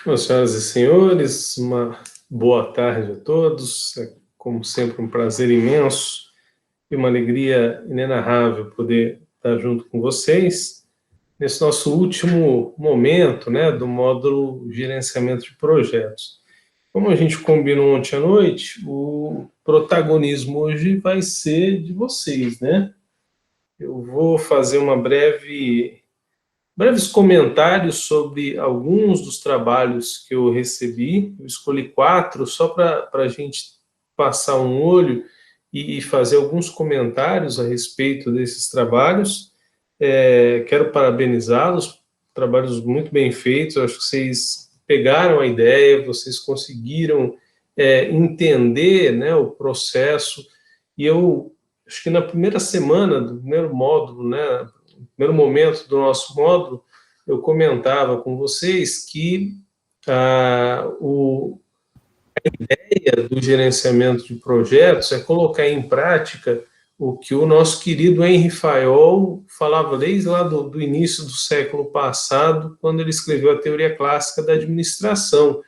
Bom, senhoras e senhores, uma boa tarde a todos. É, como sempre, um prazer imenso e uma alegria inenarrável poder estar junto com vocês nesse nosso último momento, né, do módulo Gerenciamento de Projetos. Como a gente combinou ontem à noite, o protagonismo hoje vai ser de vocês, né? Eu vou fazer breves comentários sobre alguns dos trabalhos que eu recebi. Eu escolhi 4 só para a gente passar um olho e fazer alguns comentários a respeito desses trabalhos. Quero parabenizá-los, trabalhos muito bem feitos. Eu acho que vocês pegaram a ideia, vocês conseguiram entender, né, o processo. E eu acho que na primeira semana do primeiro módulo, né, no primeiro momento do nosso módulo, eu comentava com vocês que o ideia do gerenciamento de projetos é colocar em prática o que o nosso querido Henri Fayol falava desde lá do início do século passado, quando ele escreveu a teoria clássica da administração,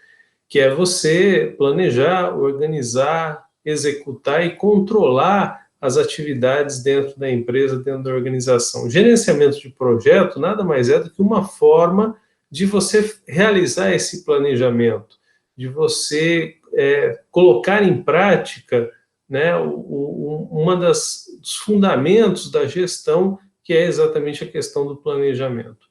que é você planejar, organizar, executar e controlar as atividades dentro da empresa, dentro da organização. O gerenciamento de projeto nada mais é do que uma forma de você realizar esse planejamento, de você colocar em prática, né, uma dos fundamentos da gestão, que é exatamente a questão do planejamento.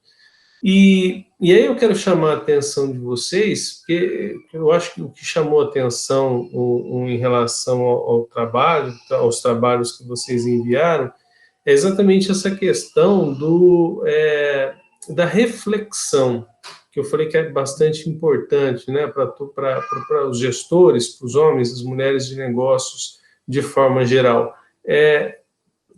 E aí eu quero chamar a atenção de vocês, porque eu acho que o que chamou a atenção em relação ao trabalho, aos trabalhos que vocês enviaram, é exatamente essa questão da reflexão, que eu falei que é bastante importante, né, para os gestores, para os homens, as mulheres de negócios de forma geral.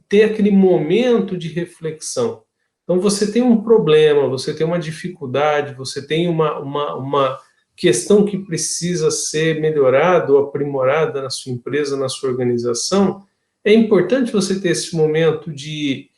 Ter aquele momento de reflexão. Então, você tem um problema, você tem uma dificuldade, você tem uma questão que precisa ser melhorada ou aprimorada na sua empresa, na sua organização. É importante você ter esse momento de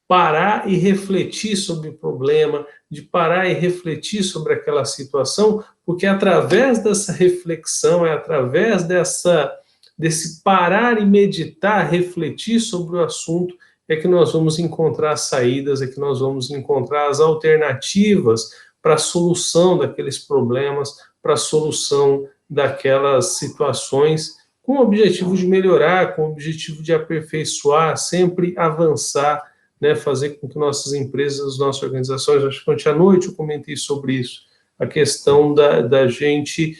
parar e refletir sobre o problema, de parar e refletir sobre aquela situação, porque é através dessa reflexão, é através desse parar e meditar, refletir sobre o assunto, é que nós vamos encontrar saídas, é que nós vamos encontrar as alternativas para a solução daqueles problemas, para a solução daquelas situações, com o objetivo de melhorar, com o objetivo de aperfeiçoar, sempre avançar, né, fazer com que nossas empresas, nossas organizações, acho que ontem à noite eu comentei sobre isso, a questão da gente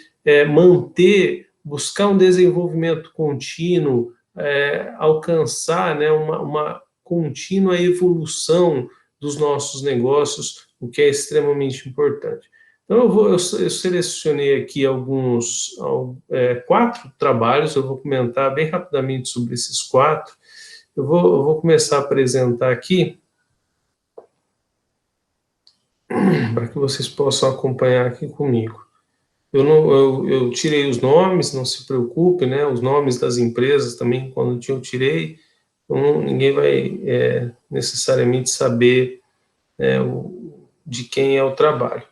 manter, buscar um desenvolvimento contínuo, alcançar, né, uma contínua evolução dos nossos negócios, o que é extremamente importante. Então, eu selecionei aqui 4 trabalhos, eu vou comentar bem rapidamente sobre esses 4. Eu vou começar a apresentar aqui, para que vocês possam acompanhar aqui comigo. Eu tirei os nomes, não se preocupe, né? Os nomes das empresas também, quando eu tirei, então ninguém vai necessariamente saber de quem é o trabalho.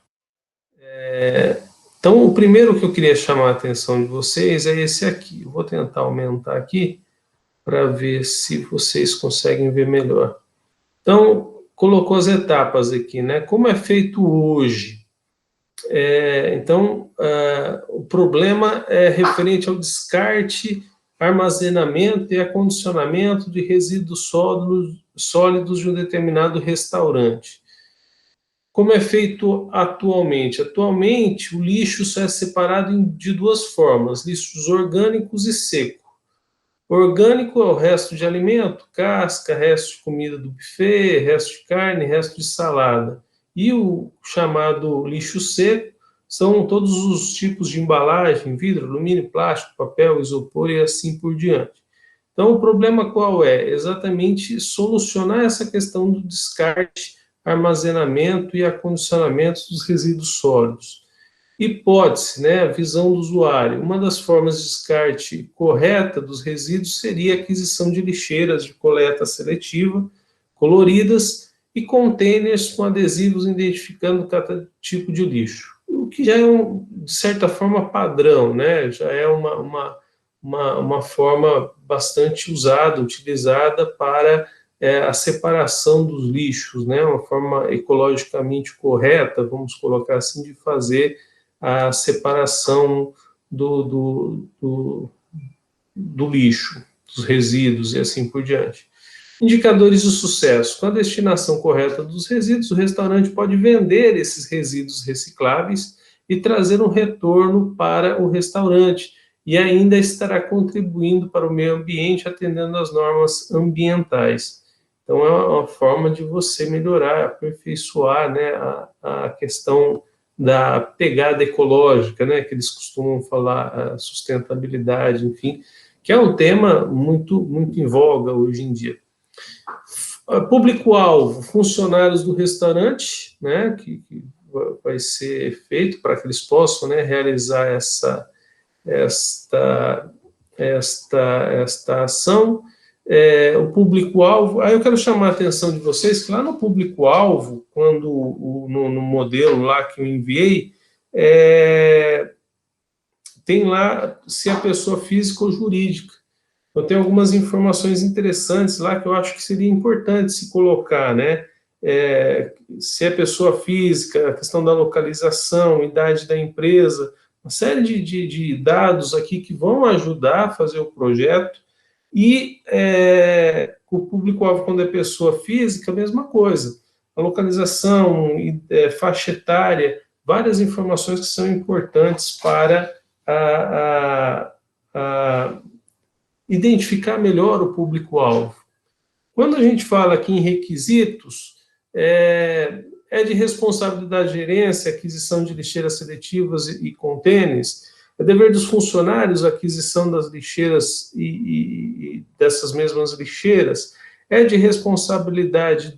Então, o primeiro que eu queria chamar a atenção de vocês é esse aqui. Eu vou tentar aumentar aqui para ver se vocês conseguem ver melhor. Então, colocou as etapas aqui, né? Como é feito hoje? O problema é referente ao descarte, armazenamento e acondicionamento de resíduos sólidos de um determinado restaurante. Como é feito atualmente? Atualmente, o lixo só é separado de 2 formas, lixos orgânicos e seco. Orgânico é o resto de alimento, casca, resto de comida do buffet, resto de carne, resto de salada. E o chamado lixo seco são todos os tipos de embalagem, vidro, alumínio, plástico, papel, isopor e assim por diante. Então, o problema qual é? Exatamente solucionar essa questão do descarte, armazenamento e acondicionamento dos resíduos sólidos. Hipótese, né, a visão do usuário. Uma das formas de descarte correta dos resíduos seria a aquisição de lixeiras de coleta seletiva, coloridas, e containers com adesivos identificando cada tipo de lixo. que já é, de certa forma, padrão, né? Já é uma forma bastante usada, utilizada para a separação dos lixos, né? Uma forma ecologicamente correta, vamos colocar assim, de fazer a separação do lixo, dos resíduos e assim por diante. Indicadores de sucesso. Com a destinação correta dos resíduos, o restaurante pode vender esses resíduos recicláveis e trazer um retorno para o restaurante, e ainda estará contribuindo para o meio ambiente, atendendo às normas ambientais. Então, é uma forma de você melhorar, aperfeiçoar, né, a questão da pegada ecológica, né, que eles costumam falar, a sustentabilidade, enfim, que é um tema muito, muito em voga hoje em dia. Público-alvo, funcionários do restaurante, né, que vai ser feito para que eles possam, né, realizar esta ação. O público-alvo, aí eu quero chamar a atenção de vocês que lá no público-alvo, quando no modelo lá que eu enviei, tem lá se é pessoa física ou jurídica. Eu tenho algumas informações interessantes lá que eu acho que seria importante se colocar, né? Se é pessoa física, a questão da localização, idade da empresa, uma série de dados aqui que vão ajudar a fazer o projeto. E o público-alvo, quando é pessoa física, a mesma coisa. A localização, faixa etária, várias informações que são importantes para identificar melhor o público-alvo. Quando a gente fala aqui em requisitos, é de responsabilidade da gerência, aquisição de lixeiras seletivas e contêineres, é dever dos funcionários a aquisição das lixeiras e dessas mesmas lixeiras, é de responsabilidade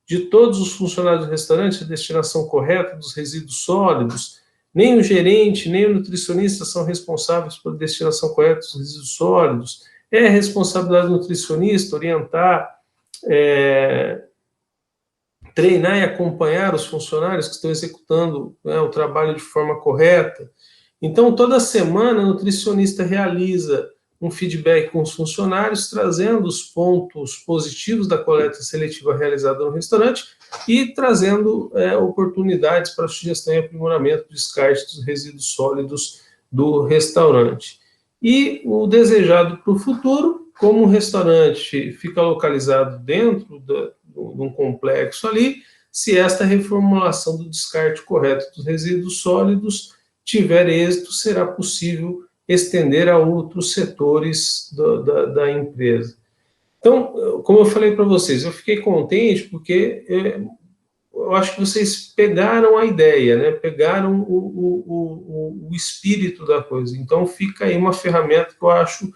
de todos os funcionários do restaurante a destinação correta dos resíduos sólidos. Nem o gerente, nem o nutricionista são responsáveis pela destinação correta dos resíduos sólidos. É responsabilidade do nutricionista orientar, treinar e acompanhar os funcionários que estão executando, né, o trabalho de forma correta. Então, toda semana, o nutricionista realiza um feedback com os funcionários, trazendo os pontos positivos da coleta seletiva realizada no restaurante e trazendo oportunidades para sugestão e aprimoramento do descarte dos resíduos sólidos do restaurante. E o desejado para o futuro, como o restaurante fica localizado dentro de um complexo ali, se esta reformulação do descarte correto dos resíduos sólidos tiver êxito, será possível estender a outros setores da empresa. Então, como eu falei para vocês, eu fiquei contente porque eu acho que vocês pegaram a ideia, né? Pegaram o espírito da coisa. Então, fica aí uma ferramenta que eu acho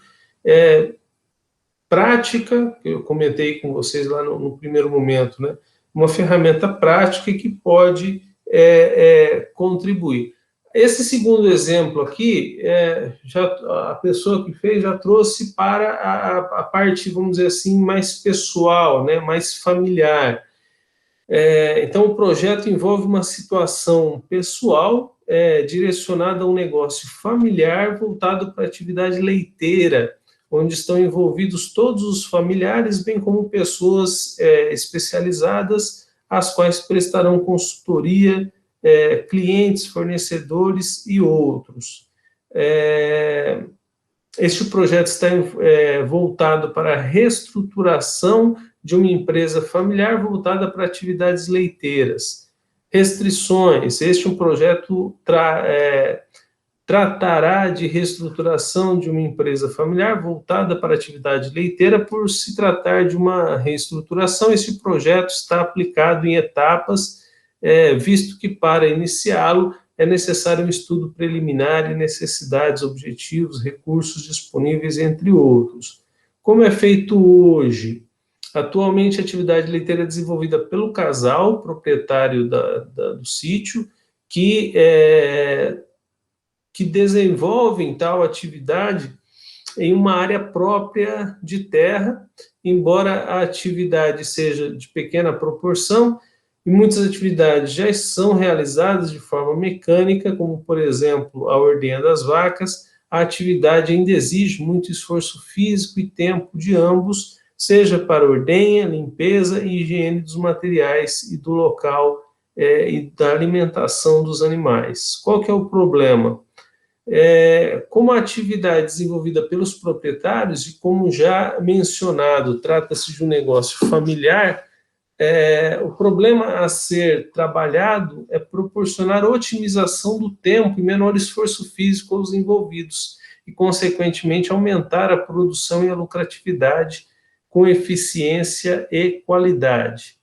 prática, que eu comentei com vocês lá no primeiro momento, né? Uma ferramenta prática que pode contribuir. Esse segundo exemplo aqui, a pessoa que fez já trouxe para a parte, vamos dizer assim, mais pessoal, né, mais familiar. Então, o projeto envolve uma situação pessoal direcionada a um negócio familiar voltado para a atividade leiteira, onde estão envolvidos todos os familiares, bem como pessoas especializadas, as quais prestarão consultoria, clientes, fornecedores e outros. Este projeto está voltado para a reestruturação de uma empresa familiar voltada para atividades leiteiras. Restrições. Este projeto tratará de reestruturação de uma empresa familiar voltada para a atividade leiteira. Por se tratar de uma reestruturação, esse projeto está aplicado em etapas, visto que para iniciá-lo é necessário um estudo preliminar e necessidades, objetivos, recursos disponíveis, entre outros. Como é feito hoje? Atualmente, a atividade leiteira é desenvolvida pelo casal proprietário do sítio, que desenvolvem tal atividade em uma área própria de terra, embora a atividade seja de pequena proporção, e muitas atividades já são realizadas de forma mecânica, como, por exemplo, a ordenha das vacas. A atividade ainda exige muito esforço físico e tempo de ambos, seja para ordenha, limpeza e higiene dos materiais e do local e da alimentação dos animais. Qual que é o problema? Como a atividade desenvolvida pelos proprietários, e como já mencionado, trata-se de um negócio familiar, o problema a ser trabalhado é proporcionar otimização do tempo e menor esforço físico aos envolvidos, e, consequentemente, aumentar a produção e a lucratividade com eficiência e qualidade.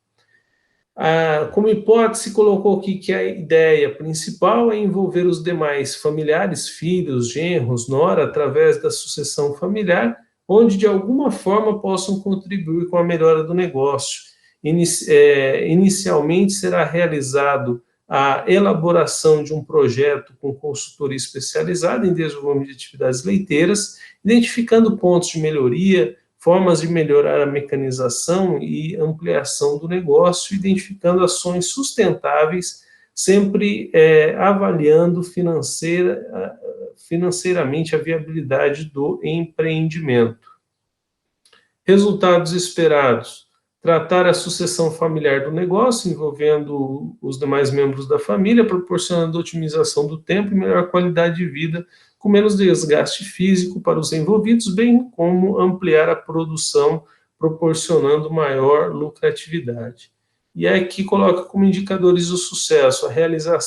Como hipótese, colocou aqui que a ideia principal é envolver os demais familiares, filhos, genros, nora, através da sucessão familiar, onde de alguma forma possam contribuir com a melhora do negócio. Inicialmente será realizado a elaboração de um projeto com consultoria especializada em desenvolvimento de atividades leiteiras, identificando pontos de melhoria, formas de melhorar a mecanização e ampliação do negócio, identificando ações sustentáveis, sempre avaliando financeiramente a viabilidade do empreendimento. Resultados esperados: tratar a sucessão familiar do negócio, envolvendo os demais membros da família, proporcionando otimização do tempo e melhor qualidade de vida, com menos desgaste físico para os envolvidos, bem como ampliar a produção, proporcionando maior lucratividade. E aqui coloca como indicadores do sucesso a realizar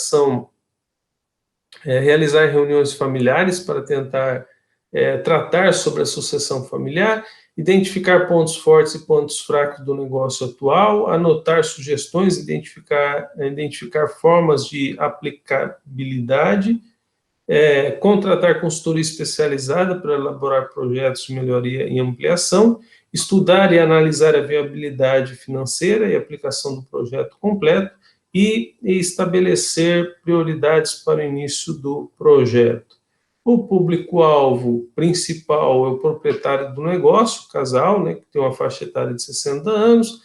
reuniões familiares para tentar tratar sobre a sucessão familiar, identificar pontos fortes e pontos fracos do negócio atual, anotar sugestões, identificar formas de aplicabilidade, contratar consultoria especializada para elaborar projetos de melhoria e ampliação, estudar e analisar a viabilidade financeira e aplicação do projeto completo e estabelecer prioridades para o início do projeto. O público-alvo principal é o proprietário do negócio, o casal, né, que tem uma faixa etária de 60 anos,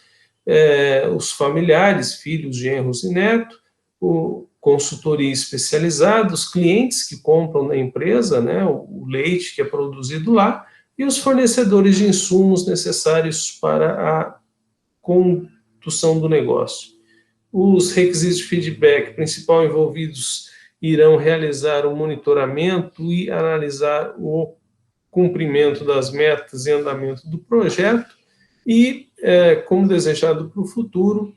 os familiares, filhos, genros e netos, consultoria especializada, os clientes que compram na empresa, né, o leite que é produzido lá, e os fornecedores de insumos necessários para a condução do negócio. Os requisitos de feedback principal envolvidos irão realizar o monitoramento e analisar o cumprimento das metas e andamento do projeto e, como desejado para o futuro,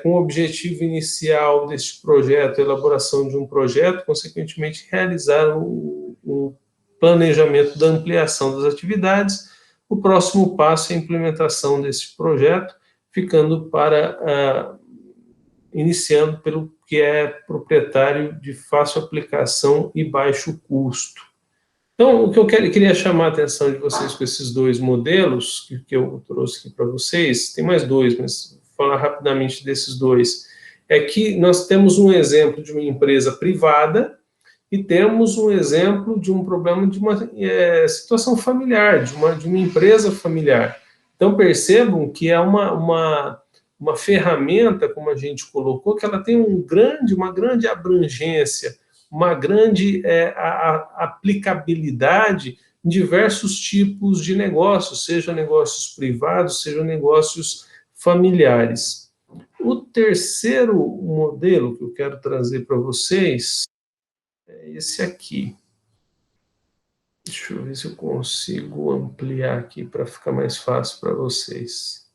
com o objetivo inicial deste projeto, a elaboração de um projeto, consequentemente realizar o planejamento da ampliação das atividades. O próximo passo é a implementação desse projeto, ficando iniciando pelo que é proprietário de fácil aplicação e baixo custo. Então, o que eu queria chamar a atenção de vocês com esses dois modelos que eu trouxe aqui para vocês, tem mais dois, mas vou falar rapidamente desses dois, é que nós temos um exemplo de uma empresa privada e temos um exemplo de um problema de uma situação familiar, de uma empresa familiar. Então, percebam que é uma ferramenta, como a gente colocou, que ela tem uma grande abrangência, uma grande aplicabilidade em diversos tipos de negócios, sejam negócios privados, sejam negócios familiares. O terceiro modelo que eu quero trazer para vocês é esse aqui. Deixa eu ver se eu consigo ampliar aqui para ficar mais fácil para vocês.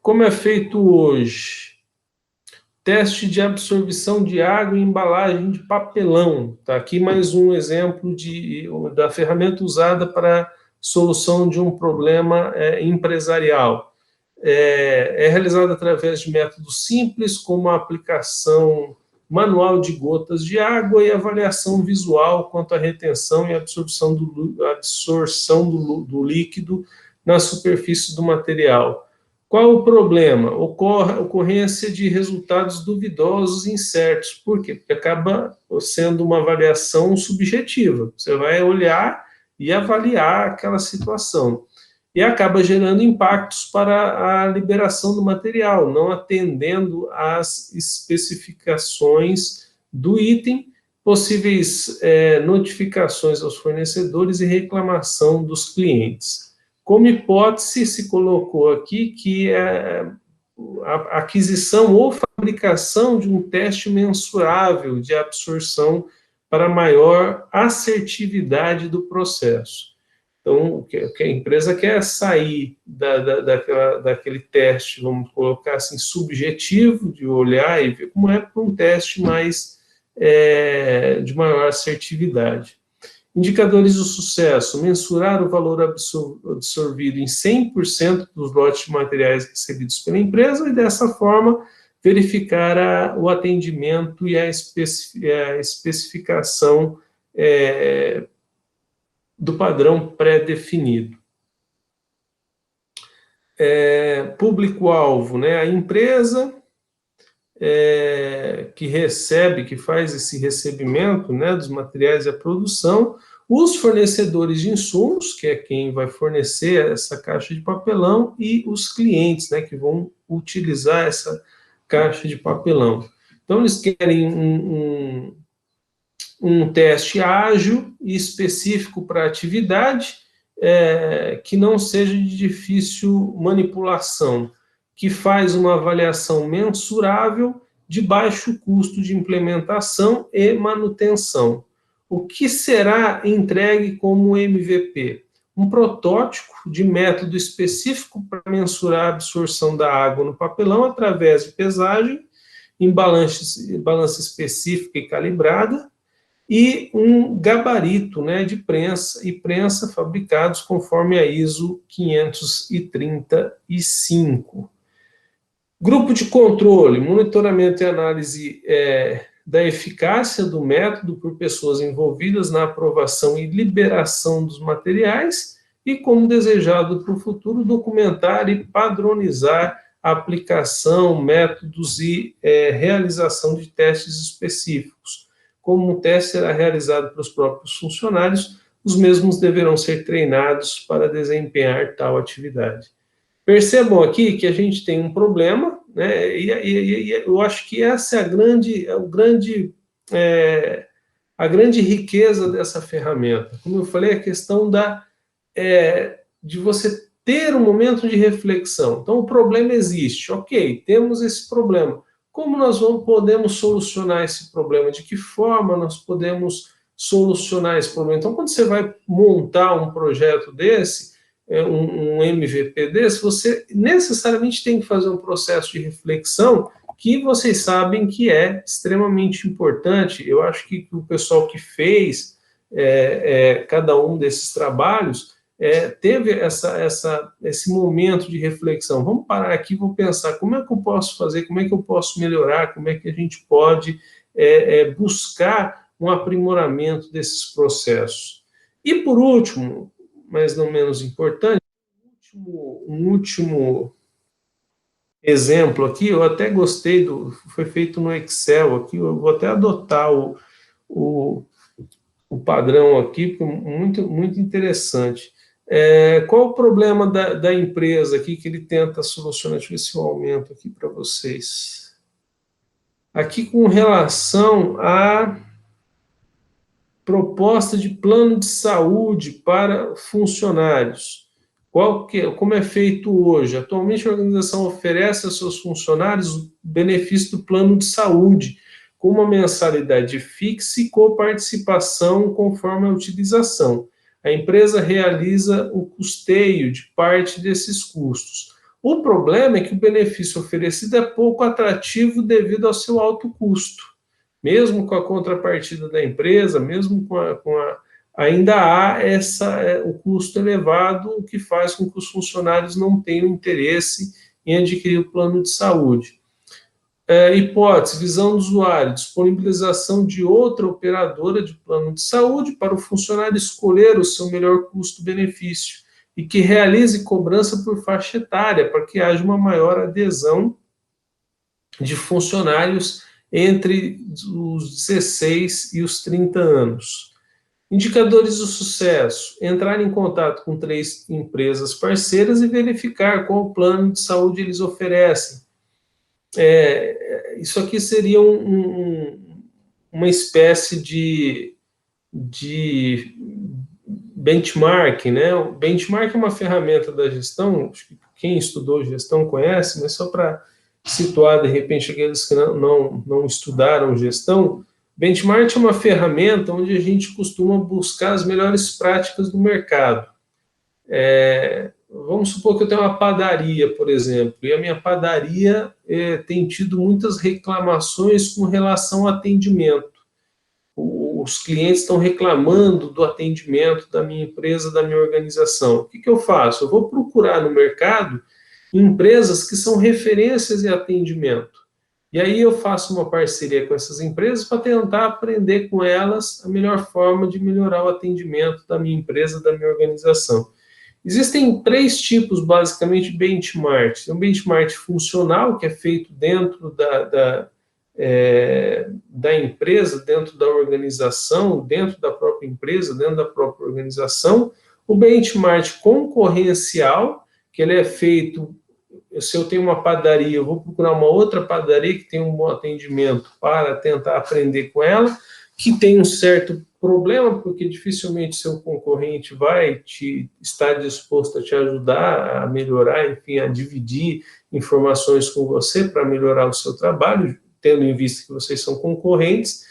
Como é feito hoje? Teste de absorção de água em embalagem de papelão. Tá aqui mais um exemplo da ferramenta usada para solução de um problema empresarial. É realizado através de métodos simples, como a aplicação manual de gotas de água e avaliação visual quanto à retenção e absorção do líquido na superfície do material. Qual o problema? Ocorrência de resultados duvidosos e incertos. Por quê? Porque acaba sendo uma avaliação subjetiva. Você vai olhar e avaliar aquela situação. e acaba gerando impactos para a liberação do material, não atendendo às especificações do item, possíveis notificações aos fornecedores e reclamação dos clientes. Como hipótese, se colocou aqui que a aquisição ou fabricação de um teste mensurável de absorção para maior assertividade do processo. Então, o que a empresa quer é sair daquele teste, vamos colocar assim, subjetivo, de olhar e ver como é, para um teste mais de maior assertividade. Indicadores do sucesso: mensurar o valor absorvido em 100% dos lotes de materiais recebidos pela empresa e, dessa forma, verificar o atendimento e a especificação do padrão pré-definido. Público-alvo, né? A empresa que recebe, que faz esse recebimento, né, dos materiais e a produção, os fornecedores de insumos, que é quem vai fornecer essa caixa de papelão, e os clientes, né, que vão utilizar essa caixa de papelão. Então, eles querem um teste ágil e específico para a atividade, que não seja de difícil manipulação, que faz uma avaliação mensurável de baixo custo de implementação e manutenção. O que será entregue como MVP? Um protótipo de método específico para mensurar a absorção da água no papelão através de pesagem em balança específica e calibrada, e um gabarito, né, de prensa e prensa fabricados conforme a ISO 535. Grupo de controle: monitoramento e análise da eficácia do método por pessoas envolvidas na aprovação e liberação dos materiais e, como desejado para o futuro, documentar e padronizar a aplicação, métodos e realização de testes específicos. Como o teste será realizado pelos próprios funcionários, os mesmos deverão ser treinados para desempenhar tal atividade. Percebam aqui que a gente tem um problema, né, e eu acho que essa é a grande riqueza dessa ferramenta. Como eu falei, a questão de você ter um momento de reflexão. Então, o problema existe, ok, temos esse problema. Como nós podemos solucionar esse problema? De que forma nós podemos solucionar esse problema? Então, quando você vai montar um projeto desse, um MVP desse, você necessariamente tem que fazer um processo de reflexão que vocês sabem que é extremamente importante. Eu acho que o pessoal que fez cada um desses trabalhos teve esse momento de reflexão. Vamos parar aqui, vou pensar como é que eu posso fazer, como é que eu posso melhorar, como é que a gente pode buscar um aprimoramento desses processos. E, por último, mas não menos importante, um último exemplo aqui, eu até gostei, foi feito no Excel aqui, eu vou até adotar o padrão aqui, porque é muito, muito interessante. Qual o problema da empresa aqui que ele tenta solucionar? Deixa eu ver se eu aumento aqui para vocês. Aqui com relação à proposta de plano de saúde para funcionários. Como é feito hoje? Atualmente, a organização oferece aos seus funcionários o benefício do plano de saúde, com uma mensalidade fixa e coparticipação conforme a utilização. A empresa realiza o custeio de parte desses custos. O problema é que o benefício oferecido é pouco atrativo devido ao seu alto custo. Mesmo com a contrapartida da empresa, mesmo ainda há o custo elevado, o que faz com que os funcionários não tenham interesse em adquirir o plano de saúde. Hipótese: visão do usuário, disponibilização de outra operadora de plano de saúde para o funcionário escolher o seu melhor custo-benefício e que realize cobrança por faixa etária, para que haja uma maior adesão de funcionários entre os 16 e os 30 anos. Indicadores do sucesso: entrar em contato com 3 empresas parceiras e verificar qual plano de saúde eles oferecem. Isso aqui seria uma espécie de benchmark, né? O benchmark é uma ferramenta da gestão, acho que quem estudou gestão conhece, mas só para situar, de repente, aqueles que não estudaram gestão, benchmark é uma ferramenta onde a gente costuma buscar as melhores práticas do mercado. Vamos supor que eu tenho uma padaria, por exemplo, e a minha padaria tem tido muitas reclamações com relação ao atendimento. Os clientes estão reclamando do atendimento da minha empresa, da minha organização. O que eu faço? Eu vou procurar no mercado empresas que são referências em atendimento. E aí eu faço uma parceria com essas empresas para tentar aprender com elas a melhor forma de melhorar o atendimento da minha empresa, da minha organização. Existem 3 tipos, basicamente, de benchmarks. Tem um benchmark funcional, que é feito dentro da empresa, dentro da organização, dentro da própria empresa, dentro da própria organização. O benchmark concorrencial, que ele é feito, se eu tenho uma padaria, eu vou procurar uma outra padaria que tem um bom atendimento para tentar aprender com ela, que tem um certo problema, porque dificilmente seu concorrente vai estar disposto a te ajudar a melhorar, enfim, a dividir informações com você para melhorar o seu trabalho, tendo em vista que vocês são concorrentes.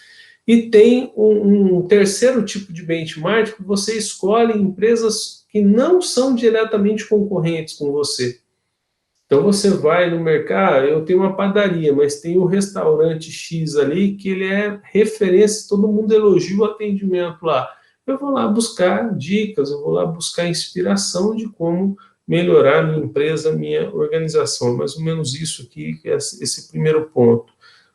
E tem um terceiro tipo de benchmark, que você escolhe empresas que não são diretamente concorrentes com você. Então, você vai no mercado, eu tenho uma padaria, mas tem um restaurante X ali, que ele é referência, todo mundo elogia o atendimento lá. Eu vou lá buscar dicas, eu vou lá buscar inspiração de como melhorar a minha empresa, a minha organização. Mais ou menos isso aqui, que é esse primeiro ponto.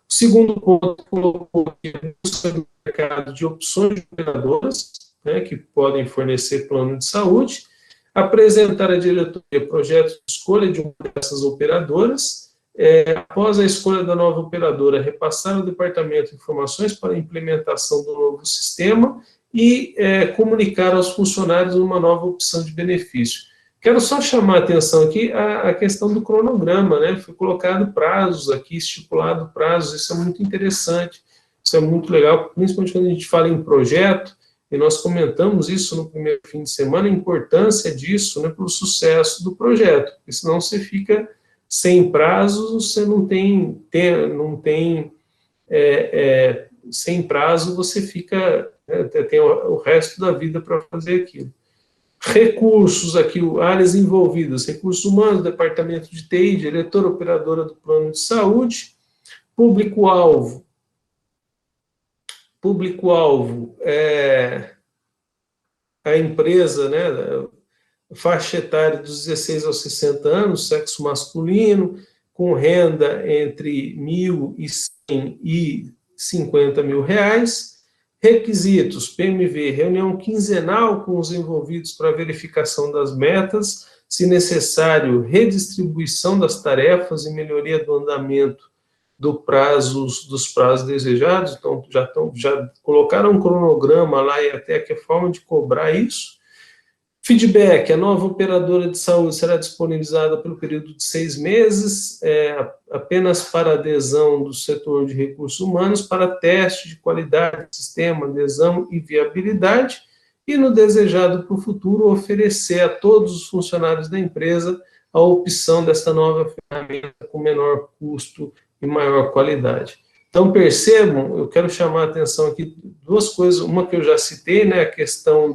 O segundo ponto, colocou aqui a busca do mercado de opções de operadoras, né, que podem fornecer plano de saúde, apresentar à diretoria projetos de escolha de uma dessas operadoras, após a escolha da nova operadora, repassar ao departamento informações para a implementação do novo sistema e comunicar aos funcionários uma nova opção de benefício. Quero só chamar a atenção aqui a questão do cronograma, né? Foi colocado prazos aqui, estipulado prazos, isso é muito interessante, isso é muito legal, principalmente quando a gente fala em projeto, e nós comentamos isso no primeiro fim de semana, a importância disso, né, para o sucesso do projeto, porque senão você fica sem prazos, você sem prazo, você fica, tem o resto da vida para fazer aquilo. Recursos aqui, áreas envolvidas, recursos humanos, departamento de TI, diretora operadora do plano de saúde, público-alvo a empresa, né, faixa etária dos 16 aos 60 anos, sexo masculino, com renda entre R$1.100 e R$50.000, requisitos, PMV, reunião quinzenal com os envolvidos para verificação das metas, se necessário, redistribuição das tarefas e melhoria do andamento dos prazos desejados, então já colocaram um cronograma lá e até que forma de cobrar isso. Feedback, a nova operadora de saúde será disponibilizada pelo período de 6 meses, apenas para adesão do setor de recursos humanos, para teste de qualidade do sistema, adesão e viabilidade, e no desejado para o futuro, oferecer a todos os funcionários da empresa a opção desta nova ferramenta com menor custo e maior qualidade. Então, percebam, eu quero chamar a atenção aqui 2 coisas, uma que eu já citei, né, a questão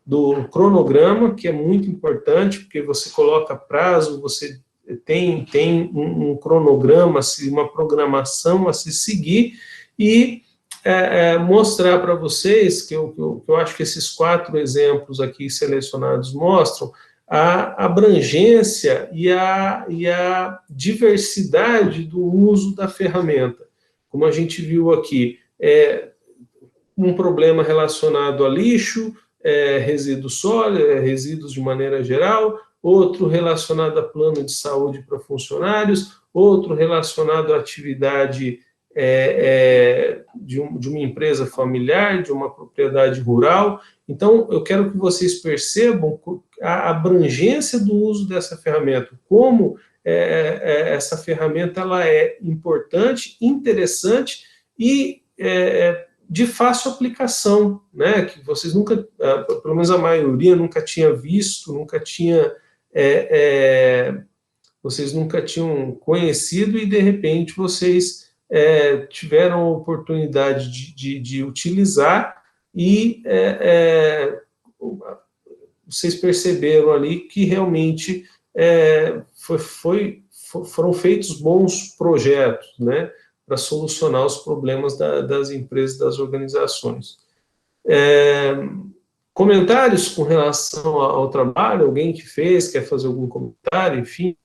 do cronograma, que é muito importante, porque você coloca prazo, você tem um cronograma, uma programação a se seguir, e mostrar para vocês, que eu acho que esses 4 exemplos aqui selecionados mostram, a abrangência e a diversidade do uso da ferramenta. Como a gente viu aqui, um problema relacionado a lixo, resíduos sólidos, resíduos de maneira geral, outro relacionado a plano de saúde para funcionários, outro relacionado à atividade de uma empresa familiar, de uma propriedade rural. Então, eu quero que vocês percebam a abrangência do uso dessa ferramenta, como essa ferramenta ela é importante, interessante e de fácil aplicação, né? Que vocês nunca, pelo menos a maioria, nunca tinha visto, nunca tinha, vocês nunca tinham conhecido e de repente vocês tiveram a oportunidade de utilizar e vocês perceberam ali que realmente foram feitos bons projetos, né, para solucionar os problemas das empresas, das organizações. Comentários com relação ao trabalho? Alguém que fez, quer fazer algum comentário, enfim,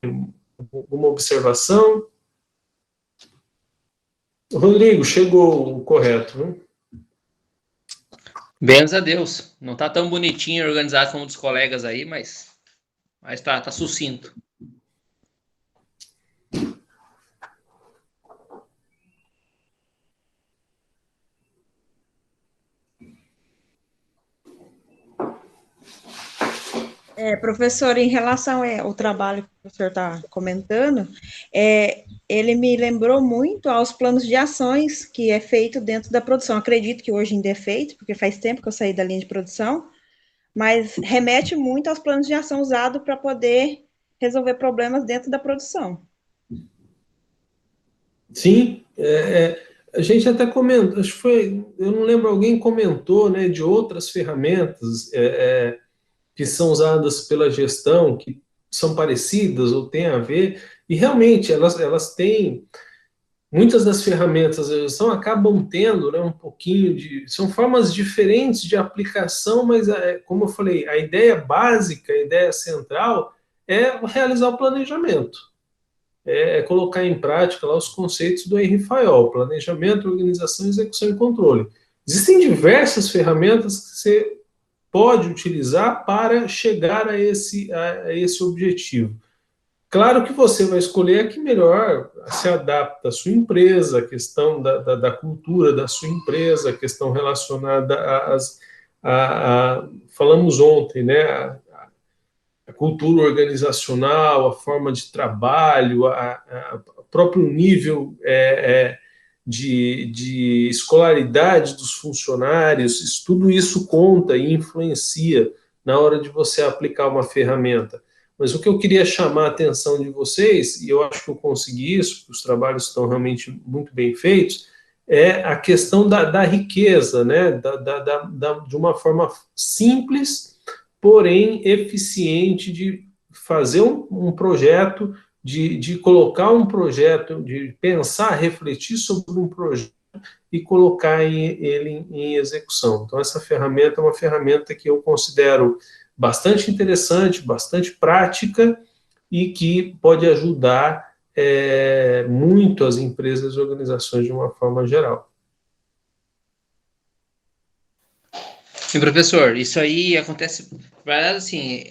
alguma observação? Rodrigo, chegou o correto, né? Bens a Deus. Não está tão bonitinho e organizado como dos colegas aí, mas tá sucinto. Professor, em relação ao trabalho que o professor está comentando, ele me lembrou muito aos planos de ações que é feito dentro da produção. Acredito que hoje ainda é feito, porque faz tempo que eu saí da linha de produção, mas remete muito aos planos de ação usados para poder resolver problemas dentro da produção. Sim, a gente até comenta, acho que foi, eu não lembro, alguém comentou, né, de outras ferramentas que são usadas pela gestão, que são parecidas ou têm a ver, e realmente elas têm, muitas das ferramentas da gestão acabam tendo, né, um pouquinho são formas diferentes de aplicação, mas, como eu falei, a ideia básica, a ideia central é realizar o planejamento. Colocar em prática lá os conceitos do Henry Fayol, planejamento, organização, execução e controle. Existem diversas ferramentas que você pode utilizar para chegar a esse objetivo. Claro que você vai escolher a que melhor se adapta à sua empresa, a questão da cultura da sua empresa, a questão relacionada falamos ontem, né, a cultura organizacional, a forma de trabalho, o próprio nível de escolaridade dos funcionários, tudo isso conta e influencia na hora de você aplicar uma ferramenta. Mas o que eu queria chamar a atenção de vocês, e eu acho que eu consegui isso, porque os trabalhos estão realmente muito bem feitos, é a questão da riqueza, né? De uma forma simples, porém eficiente, de fazer um projeto, de colocar um projeto, de pensar, refletir sobre um projeto e colocar ele em execução. Então, essa ferramenta é uma ferramenta que eu considero bastante interessante, bastante prática e que pode ajudar muito as empresas e organizações de uma forma geral. Sim, professor, isso aí acontece, assim,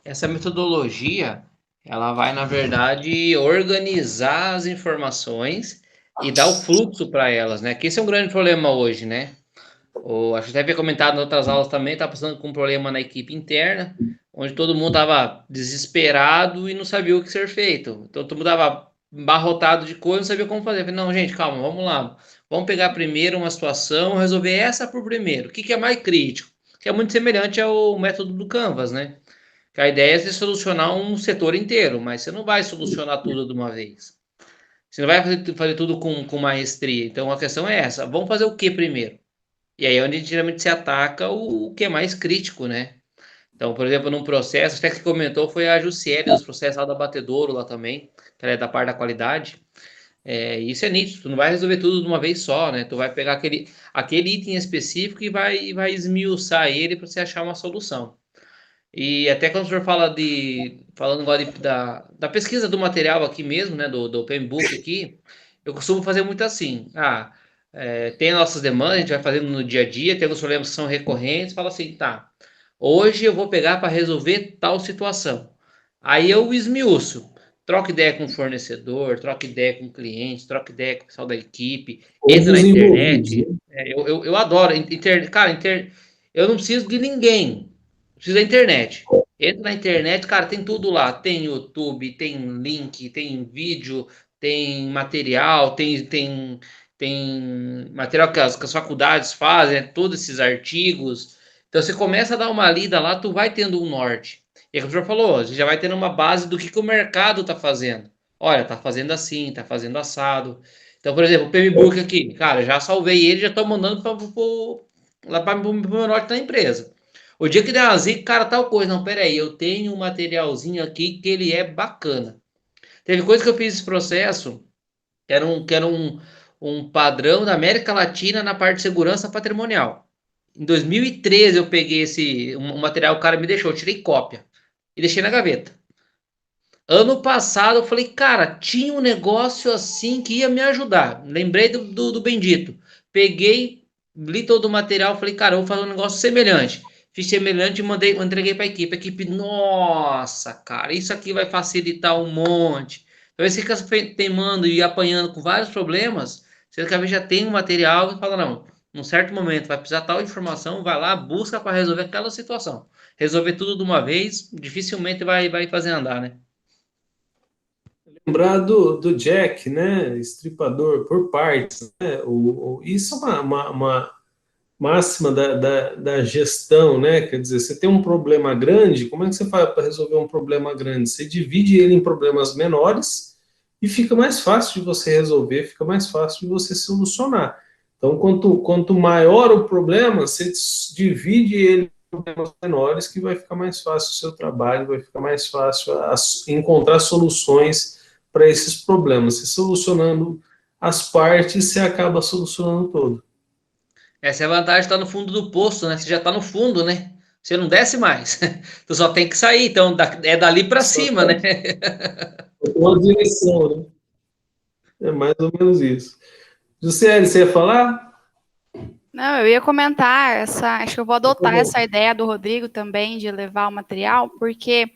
essa metodologia, ela vai, na verdade, organizar as informações e dar o fluxo para elas, né? Que esse é um grande problema hoje, né? Acho que até havia comentado em outras aulas também, estava passando com um problema na equipe interna, onde todo mundo estava desesperado e não sabia o que ser feito. Então, todo mundo estava embarrotado de coisa, não sabia como fazer. Eu falei, não, gente, calma, vamos lá. Vamos pegar primeiro uma situação, resolver essa por primeiro. O que é mais crítico? Que é muito semelhante ao método do Canvas, né? Que a ideia é solucionar um setor inteiro, mas você não vai solucionar tudo de uma vez. Você não vai fazer tudo com maestria. Então, a questão é essa. Vamos fazer o que primeiro? E aí é onde geralmente se ataca o que é mais crítico, né? Então, por exemplo, num processo, até que comentou foi a Jussiele, dos processos lá da Batedouro lá também, que ela é da parte da qualidade. Isso é nítido, tu não vai resolver tudo de uma vez só, né? Tu vai pegar aquele item específico e vai esmiuçar ele para você achar uma solução. E até quando o senhor falando agora da pesquisa do material aqui mesmo, né, do Open Book aqui, eu costumo fazer muito assim, tem nossas demandas, a gente vai fazendo no dia a dia, tem alguns problemas que são recorrentes, fala assim, tá, hoje eu vou pegar para resolver tal situação. Aí eu esmiuço. troca ideia com o fornecedor, troca ideia com o cliente, troca ideia com o pessoal da equipe, Todos entra na os envolvidos, internet. né? Eu adoro. Cara, eu não preciso de ninguém. Preciso da internet. Entra na internet, cara, tem tudo lá. Tem YouTube, tem link, tem vídeo, tem material, tem material que as faculdades fazem, todos esses artigos. Então, você começa a dar uma lida lá, tu vai tendo um norte. E é o que o professor falou, você já vai tendo uma base do que o mercado está fazendo. Olha, tá fazendo assim, tá fazendo assado. Então, por exemplo, o PMBOK aqui, cara, já salvei ele, já estou mandando lá para o meu norte da empresa. O dia que der uma zica, cara, tal coisa. Não, peraí, eu tenho um materialzinho aqui que ele é bacana. Teve coisa que eu fiz esse processo, que era um padrão da América Latina na parte de segurança patrimonial. Em 2013 eu peguei um material que o cara me deixou, eu tirei cópia e deixei na gaveta. Ano passado eu falei, cara, tinha um negócio assim que ia me ajudar. Lembrei do Bendito. Peguei, li todo o material, falei, cara, eu vou fazer um negócio semelhante. Fiz semelhante e entreguei para a equipe. A equipe, nossa, cara, isso aqui vai facilitar um monte. Talvez você fica teimando e apanhando com vários problemas, você daqui a pouco já tem um material e fala, não, num certo momento vai precisar tal informação, vai lá, busca para resolver aquela situação. Resolver tudo de uma vez, dificilmente vai fazer andar, né? Lembrar do Jack, né? Estripador por partes, né? Isso é uma máxima da gestão, né? Quer dizer, você tem um problema grande, como é que você faz para resolver um problema grande? Você divide ele em problemas menores e fica mais fácil de você resolver, fica mais fácil de você solucionar. Então, quanto maior o problema, você divide ele em problemas menores, que vai ficar mais fácil o seu trabalho, vai ficar mais fácil encontrar soluções para esses problemas. Você solucionando as partes, você acaba solucionando todo. Essa é a vantagem de estar no fundo do poço, né? Você já está no fundo, né? Você não desce mais. Tu só tem que sair. Então, é dali para Só cima, né? uma direção, né? É mais ou menos isso. Juscelia, você ia falar? Não, eu ia comentar acho que eu vou adotar essa ideia do Rodrigo também de levar o material, porque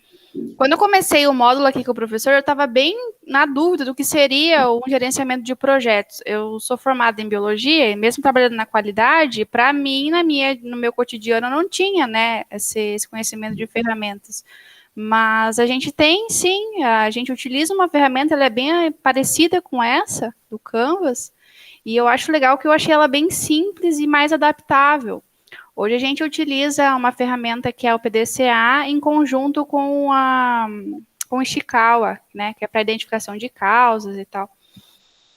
quando eu comecei o módulo aqui com o professor, eu estava bem na dúvida do que seria um gerenciamento de projetos. Eu sou formada em biologia e mesmo trabalhando na qualidade, para mim, no meu cotidiano, eu não tinha, né, esse conhecimento de ferramentas. Mas a gente tem, sim, a gente utiliza uma ferramenta, ela é bem parecida com essa, do Canvas, e eu acho legal que eu achei ela bem simples e mais adaptável. Hoje a gente utiliza uma ferramenta que é o PDCA em conjunto com o Ishikawa, né, que é para identificação de causas e tal.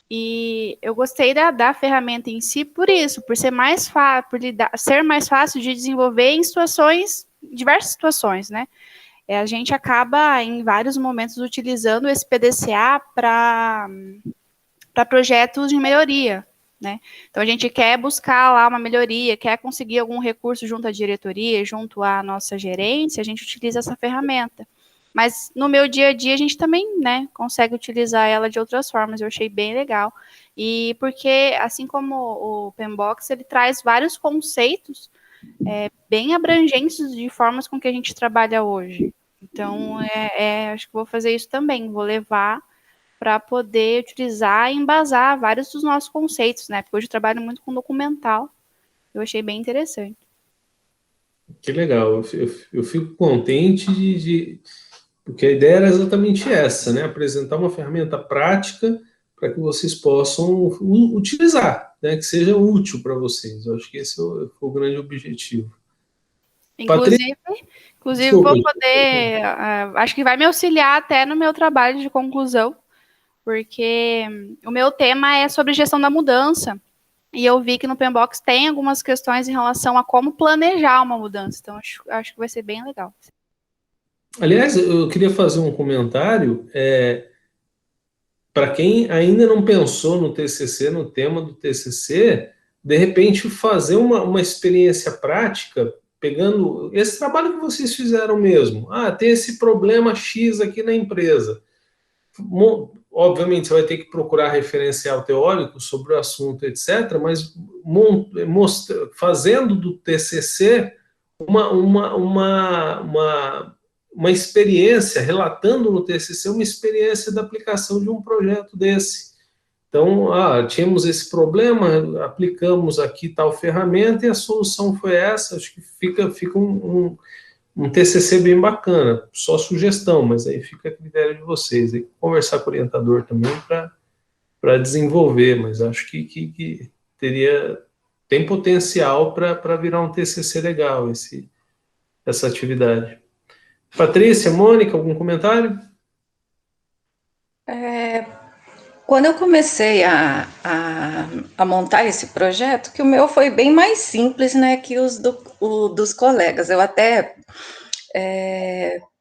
E eu gostei da ferramenta em si por isso, por ser mais ser mais fácil de desenvolver em diversas situações, né? A gente acaba em vários momentos utilizando esse PDCA para projetos de melhoria, né? Então, a gente quer buscar lá uma melhoria, quer conseguir algum recurso junto à diretoria, junto à nossa gerência, a gente utiliza essa ferramenta. Mas no meu dia a dia, a gente também, né, consegue utilizar ela de outras formas, eu achei bem legal. E porque, assim como o PMBOK, ele traz vários conceitos bem abrangentes de formas com que a gente trabalha hoje. Então, acho que vou fazer isso também, vou levar para poder utilizar e embasar vários dos nossos conceitos, né? Porque hoje eu trabalho muito com documental. Eu achei bem interessante. Que legal. Eu fico contente porque a ideia era exatamente essa, né? Apresentar uma ferramenta prática para que vocês possam utilizar, né? Que seja útil para vocês. Eu acho que esse foi o grande objetivo. Inclusive, Desculpa. vou poder, acho que vai me auxiliar até no meu trabalho de conclusão, porque o meu tema é sobre gestão da mudança. E eu vi que no PMBOK tem algumas questões em relação a como planejar uma mudança. Então, acho que vai ser bem legal. Aliás, eu queria fazer um comentário. Para quem ainda não pensou no TCC, no tema do TCC, de repente fazer uma experiência prática, pegando esse trabalho que vocês fizeram mesmo. Tem esse problema X aqui na empresa. Obviamente, você vai ter que procurar referencial teórico sobre o assunto, etc., mas fazendo do TCC uma uma experiência, relatando no TCC uma experiência da aplicação de um projeto desse. Então, tínhamos esse problema, aplicamos aqui tal ferramenta e a solução foi essa. Acho que fica um TCC bem bacana, só sugestão, mas aí fica a critério de vocês. Aí, conversar com o orientador também para desenvolver, mas acho que tem potencial para virar um TCC legal essa atividade. Patrícia, Mônica, algum comentário? Quando eu comecei a montar esse projeto, que o meu foi bem mais simples, né, que os dos colegas. Eu até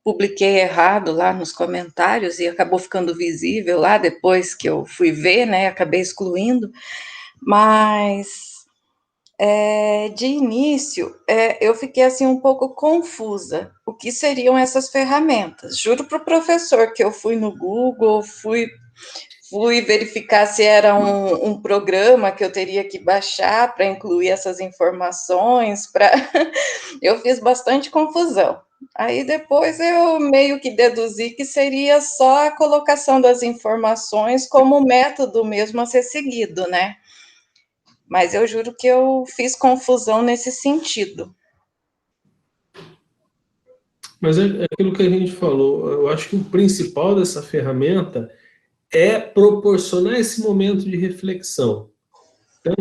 publiquei errado lá nos comentários e acabou ficando visível lá depois que eu fui ver, né, acabei excluindo, mas de início eu fiquei assim um pouco confusa. O que seriam essas ferramentas? Juro para o professor que eu fui no Google, fui verificar se era um programa que eu teria que baixar para incluir essas informações, eu fiz bastante confusão. Aí depois eu meio que deduzi que seria só a colocação das informações como método mesmo a ser seguido, né? Mas eu juro que eu fiz confusão nesse sentido. Mas é aquilo que a gente falou, eu acho que o principal dessa ferramenta é proporcionar esse momento de reflexão. Então,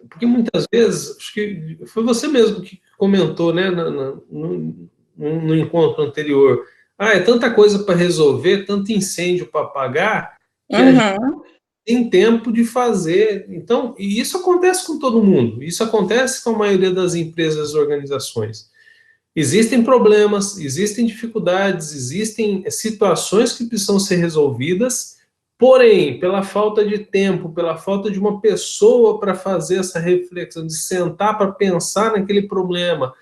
porque muitas vezes, acho que foi você mesmo que comentou, né, no encontro anterior, é tanta coisa para resolver, tanto incêndio para apagar, que a gente tem tempo de fazer. Então, e isso acontece com todo mundo, isso acontece com a maioria das empresas e organizações. Existem problemas, existem dificuldades, existem situações que precisam ser resolvidas, porém, pela falta de tempo, pela falta de uma pessoa para fazer essa reflexão, de sentar para pensar naquele problema,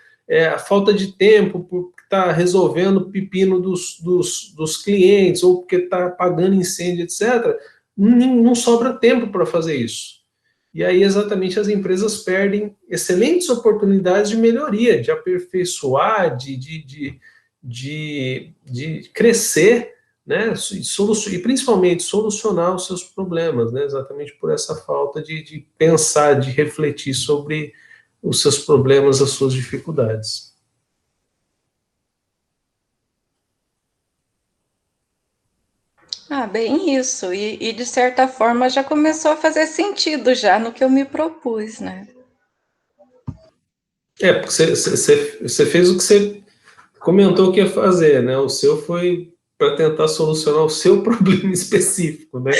a falta de tempo porque está resolvendo o pepino dos clientes, ou porque está apagando incêndio, etc., não sobra tempo para fazer isso. E aí, exatamente, as empresas perdem excelentes oportunidades de melhoria, de aperfeiçoar, de crescer, né? E principalmente solucionar os seus problemas, né? Exatamente por essa falta de pensar, de refletir sobre os seus problemas, as suas dificuldades. Bem isso. E de certa forma já começou a fazer sentido já no que eu me propus, né? Porque você fez o que você comentou que ia fazer, né? O seu foi para tentar solucionar o seu problema específico, né?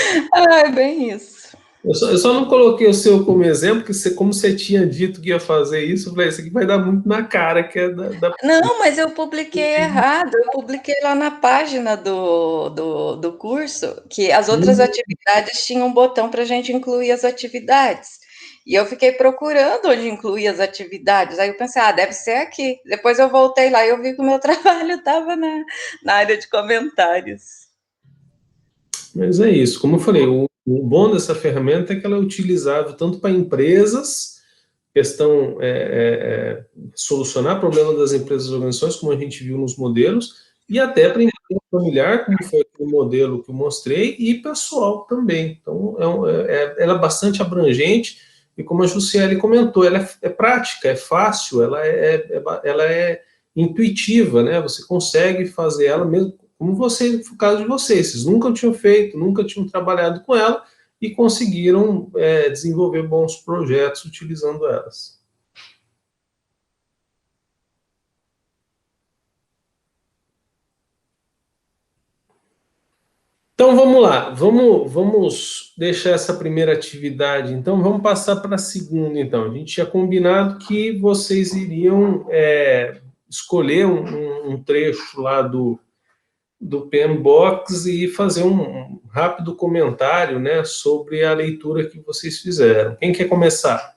Bem isso. Eu só não coloquei o seu como exemplo, porque como você tinha dito que ia fazer isso, eu falei, isso aqui vai dar muito na cara, que é da... Não, mas eu publiquei errado, eu publiquei lá na página do curso, que as outras atividades tinham um botão para a gente incluir as atividades. E eu fiquei procurando onde incluir as atividades. Aí eu pensei, deve ser aqui. Depois eu voltei lá e eu vi que o meu trabalho estava na área de comentários. Mas é isso, como eu falei, o bom dessa ferramenta é que ela é utilizável tanto para empresas, questão solucionar problema das empresas e organizações, como a gente viu nos modelos, e até para empresa familiar, como foi o modelo que eu mostrei, e pessoal também. Então, ela é bastante abrangente, e como a Jussiele comentou, ela é prática, é fácil, ela é intuitiva, né? Você consegue fazer ela mesmo, como você, no caso de vocês nunca tinham feito, nunca tinham trabalhado com ela, e conseguiram desenvolver bons projetos utilizando elas. Então, vamos lá, vamos deixar essa primeira atividade, então, vamos passar para a segunda, então. A gente tinha combinado que vocês iriam escolher um trecho lá do PMBOK e fazer um rápido comentário, né, sobre a leitura que vocês fizeram. Quem quer começar?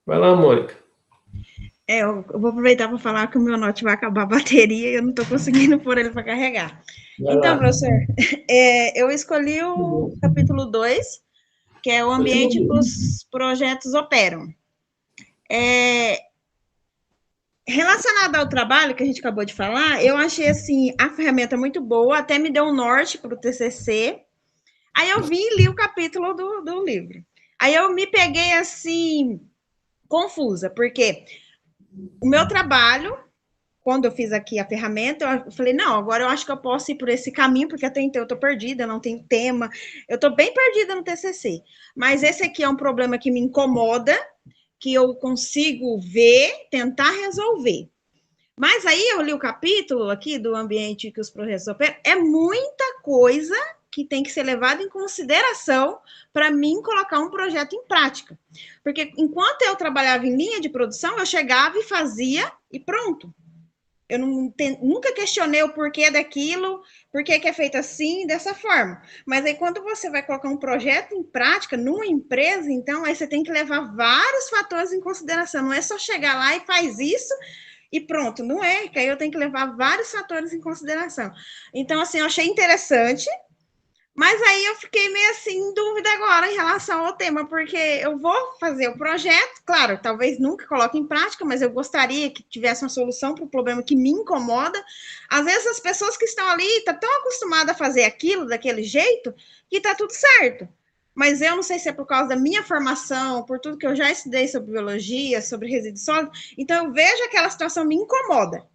Vai lá, Mônica. Eu vou aproveitar para falar que o meu note vai acabar a bateria e eu não estou conseguindo pôr ele para carregar. Então, professor, eu escolhi o capítulo 2, que é o ambiente que os projetos operam. Relacionado ao trabalho que a gente acabou de falar, eu achei assim a ferramenta muito boa, até me deu um norte para o TCC. Aí eu vim e li o capítulo do livro. Aí eu me peguei assim confusa, porque o meu trabalho, quando eu fiz aqui a ferramenta, eu falei, não, agora eu acho que eu posso ir por esse caminho, porque até então eu estou perdida, não tenho tema, eu estou bem perdida no TCC. Mas esse aqui é um problema que me incomoda, que eu consigo ver, tentar resolver. Mas aí eu li o capítulo aqui do ambiente que os projetos operam, é muita coisa que tem que ser levada em consideração para mim colocar um projeto em prática. Porque enquanto eu trabalhava em linha de produção, eu chegava e fazia e pronto. Eu nunca questionei o porquê daquilo, por que é feito assim, dessa forma. Mas aí, quando você vai colocar um projeto em prática, numa empresa, então, aí você tem que levar vários fatores em consideração. Não é só chegar lá e faz isso e pronto. Não é, que aí eu tenho que levar vários fatores em consideração. Então, assim, eu achei interessante, mas aí eu fiquei meio assim em dúvida agora em relação ao tema, porque eu vou fazer o projeto, claro, talvez nunca coloque em prática, mas eu gostaria que tivesse uma solução para o problema que me incomoda. Às vezes as pessoas que estão ali estão tão acostumadas a fazer aquilo daquele jeito que está tudo certo. Mas eu não sei se é por causa da minha formação, por tudo que eu já estudei sobre biologia, sobre resíduos sólidos, então eu vejo aquela situação me incomoda.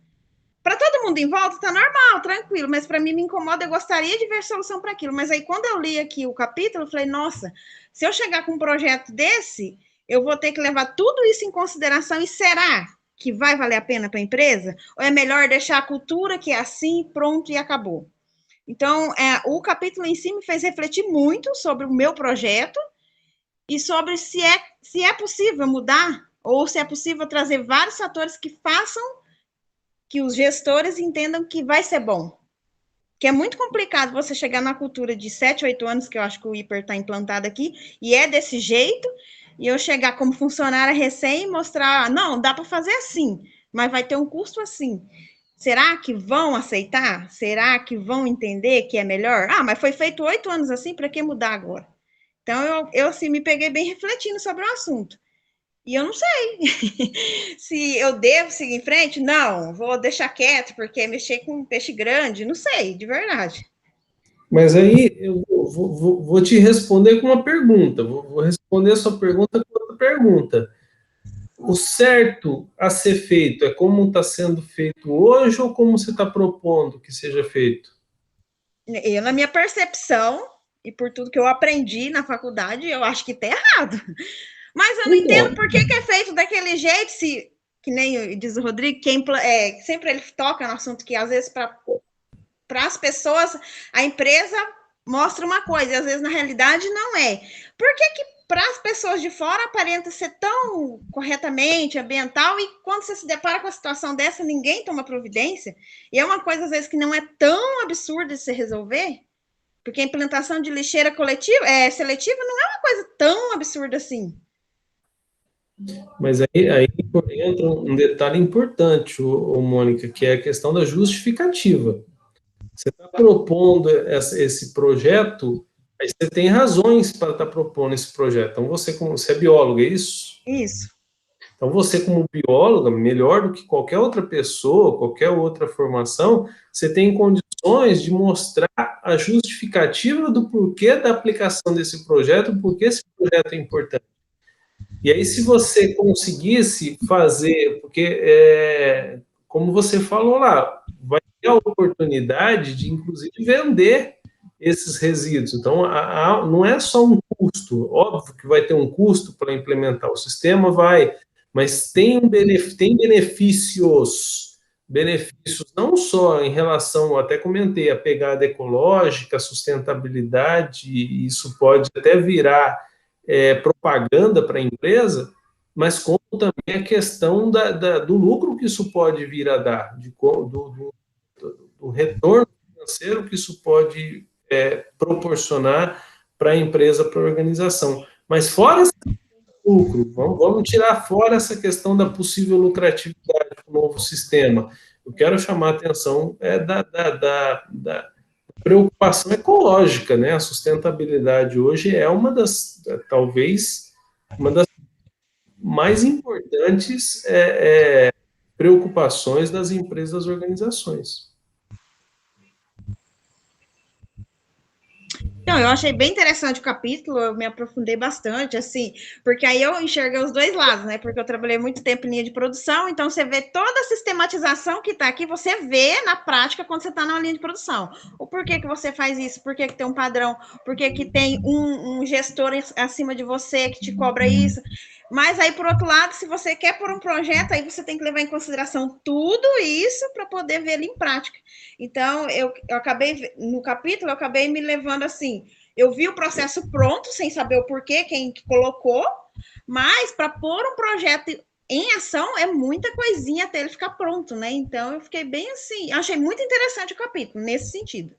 Para todo mundo em volta tá normal, tranquilo, mas para mim me incomoda, eu gostaria de ver solução para aquilo. Mas aí quando eu li aqui o capítulo, eu falei, nossa, se eu chegar com um projeto desse, eu vou ter que levar tudo isso em consideração, e será que vai valer a pena para a empresa? Ou é melhor deixar a cultura que é assim, pronto e acabou? Então, o capítulo em si me fez refletir muito sobre o meu projeto e sobre se é possível mudar, ou se é possível trazer vários fatores que façam que os gestores entendam que vai ser bom. Que é muito complicado você chegar na cultura de 7, 8 anos, que eu acho que o hiper está implantado aqui, e é desse jeito, e eu chegar como funcionária recém e mostrar, não, dá para fazer assim, mas vai ter um custo assim. Será que vão aceitar? Será que vão entender que é melhor? Ah, mas foi feito 8 anos assim, para que mudar agora? Então, eu assim, me peguei bem refletindo sobre o assunto. E eu não sei se eu devo seguir em frente. Não, vou deixar quieto, porque mexer com um peixe grande, não sei, de verdade. Mas aí eu vou te responder com uma pergunta. Vou responder a sua pergunta com outra pergunta. O certo a ser feito é como está sendo feito hoje ou como você está propondo que seja feito? Eu, na minha percepção, e por tudo que eu aprendi na faculdade, eu acho que está errado. Mas eu não entendo por que é feito daquele jeito, se, que nem diz o Rodrigo, sempre ele toca no assunto que às vezes para as pessoas a empresa mostra uma coisa, e às vezes na realidade não é. Por que para as pessoas de fora aparenta ser tão corretamente ambiental, e quando você se depara com a situação dessa, ninguém toma providência? E é uma coisa, às vezes, que não é tão absurda de se resolver, porque a implantação de lixeira seletiva não é uma coisa tão absurda assim. Mas aí entra um detalhe importante, Mônica, que é a questão da justificativa. Você está propondo esse projeto, aí você tem razões para estar propondo esse projeto. Então, você é bióloga, é isso? Isso. Então, você como bióloga, melhor do que qualquer outra pessoa, qualquer outra formação, você tem condições de mostrar a justificativa do porquê da aplicação desse projeto, porquê esse projeto é importante. E aí, se você conseguisse fazer, porque, como você falou lá, vai ter a oportunidade de, inclusive, vender esses resíduos. Então, não é só um custo, óbvio que vai ter um custo para implementar o sistema, mas tem benefícios não só em relação, eu até comentei, a pegada ecológica, a sustentabilidade, e isso pode até virar propaganda para a empresa, mas como também a questão do lucro que isso pode vir a dar, do retorno financeiro que isso pode proporcionar para a empresa, para a organização. Mas fora esse lucro, vamos tirar fora essa questão da possível lucratividade do novo sistema. Eu quero chamar a atenção da preocupação ecológica, né? A sustentabilidade hoje é talvez uma das mais importantes preocupações das empresas, das organizações. Não, eu achei bem interessante o capítulo, eu me aprofundei bastante, assim, porque aí eu enxerguei os dois lados, né? Porque eu trabalhei muito tempo em linha de produção, então você vê toda a sistematização que está aqui, você vê na prática quando você está na linha de produção. O porquê que você faz isso, por que tem um padrão, por que tem um gestor acima de você que te cobra isso. Mas aí, por outro lado, se você quer pôr um projeto, aí você tem que levar em consideração tudo isso para poder ver ele em prática. Então, eu acabei, no capítulo, eu acabei me levando assim, eu vi o processo pronto, sem saber o porquê, quem colocou, mas para pôr um projeto em ação é muita coisinha até ele ficar pronto, né? Então, eu fiquei bem assim, achei muito interessante o capítulo, nesse sentido.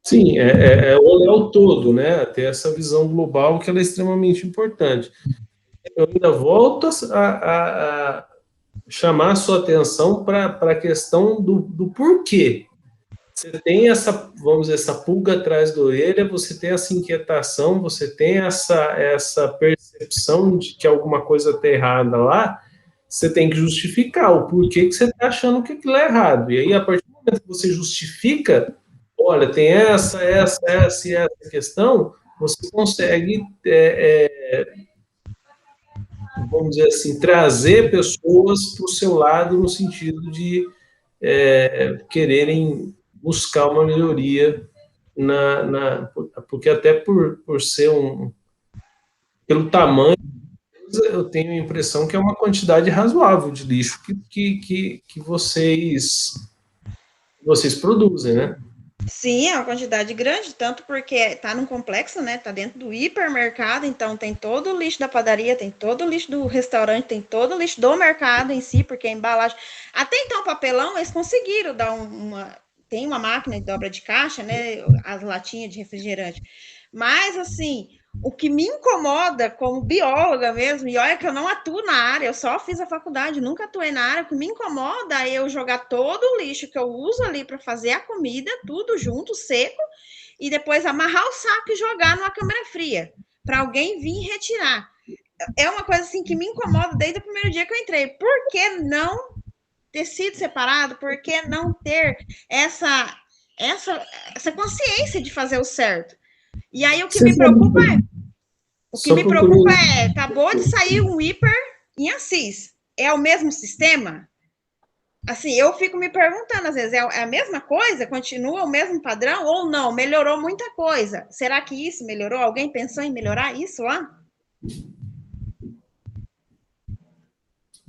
Sim, é olhar o todo, né? Ter essa visão global que ela é extremamente importante. Eu ainda volto a chamar a sua atenção para a questão do porquê. Você tem essa, vamos dizer, essa pulga atrás da orelha, você tem essa inquietação, você tem essa percepção de que alguma coisa está errada lá, você tem que justificar o porquê que você está achando que aquilo é errado. E aí, a partir do momento que você justifica, olha, tem essa e essa questão, você consegue, vamos dizer assim, trazer pessoas para o seu lado no sentido de quererem buscar uma melhoria porque até por ser pelo tamanho, eu tenho a impressão que é uma quantidade razoável de lixo que vocês produzem, né? Sim, é uma quantidade grande, tanto porque está num complexo, né? Está dentro do hipermercado, então tem todo o lixo da padaria, tem todo o lixo do restaurante, tem todo o lixo do mercado em si, porque a embalagem. Até então, papelão, eles conseguiram dar tem uma máquina de dobra de caixa, né? As latinhas de refrigerante. Mas, assim, o que me incomoda como bióloga mesmo, e olha que eu não atuo na área, eu só fiz a faculdade, nunca atuei na área, o que me incomoda é eu jogar todo o lixo que eu uso ali para fazer a comida, tudo junto, seco, e depois amarrar o saco e jogar numa câmara fria, para alguém vir retirar. É uma coisa assim que me incomoda desde o primeiro dia que eu entrei. Por que não ter sido separado? Por que não ter essa consciência de fazer o certo? E aí o que me preocupa acabou de sair um hiper em Assis. É o mesmo sistema? Assim, eu fico me perguntando às vezes, é a mesma coisa? Continua o mesmo padrão ou não? Melhorou muita coisa. Será que isso melhorou? Alguém pensou em melhorar isso lá?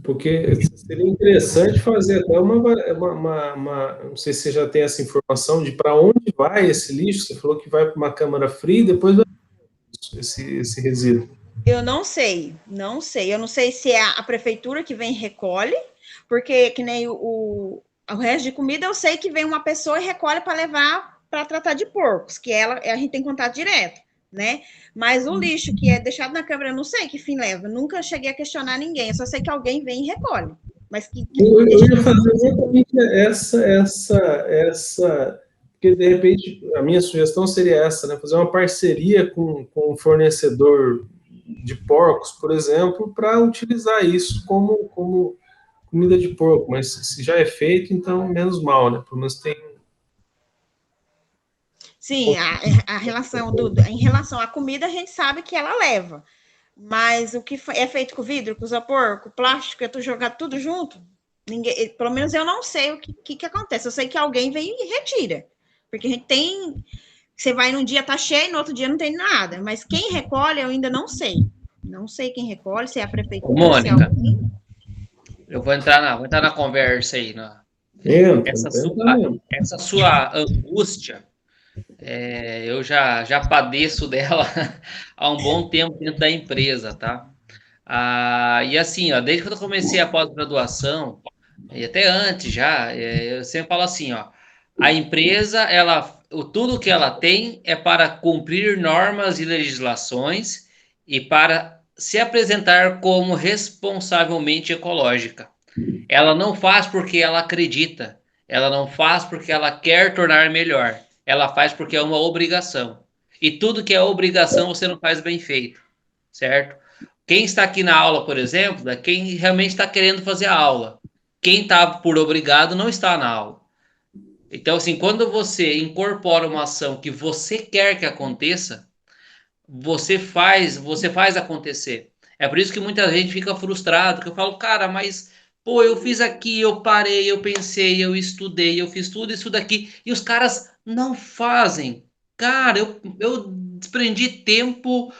Porque seria interessante fazer até não sei se você já tem essa informação de para onde vai esse lixo. Você falou que vai para uma câmara fria e depois vai esse resíduo. Eu não sei. Eu não sei se é a prefeitura que vem e recolhe, porque que nem o resto de comida eu sei que vem uma pessoa e recolhe para levar para tratar de porcos, que a gente tem contato direto, né? Mas o lixo que é deixado na câmara, eu não sei que fim leva. Nunca cheguei a questionar ninguém. Eu só sei que alguém vem e recolhe. Mas eu ia fazer exatamente essa, porque de repente a minha sugestão seria essa, né? Fazer uma parceria com um fornecedor de porcos, por exemplo, para utilizar isso como comida de porco, mas se já é feito, então menos mal, né? Pelo menos tem. Sim, em relação à comida, a gente sabe que ela leva. Mas o que é feito com vidro, com isopor, com plástico, é tu jogar tudo junto? Ninguém, pelo menos eu não sei o que acontece. Eu sei que alguém vem e retira. Porque a gente tem. Você vai num dia, tá cheio, no outro dia não tem nada. Mas quem recolhe, eu ainda não sei. Não sei quem recolhe, se é a prefeitura, Mônica, se é alguém. Eu vou entrar na conversa aí. Essa sua angústia, eu já padeço dela há um bom tempo dentro da empresa, tá? E assim, ó, desde que eu comecei a pós-graduação, e até antes já, eu sempre falo assim, ó, a empresa, tudo que ela tem é para cumprir normas e legislações e para se apresentar como responsavelmente ecológica. Ela não faz porque ela acredita, ela não faz porque ela quer tornar melhor, ela faz porque é uma obrigação. E tudo que é obrigação você não faz bem feito, certo? Quem está aqui na aula, por exemplo, é quem realmente está querendo fazer a aula. Quem está por obrigado não está na aula. Então, assim, quando você incorpora uma ação que você quer que aconteça, você faz acontecer. É por isso que muita gente fica frustrado, que eu falo, cara, mas pô, eu fiz aqui, eu parei, eu pensei, eu estudei, eu fiz tudo isso daqui, e os caras não fazem. Cara, eu desprendi tempo,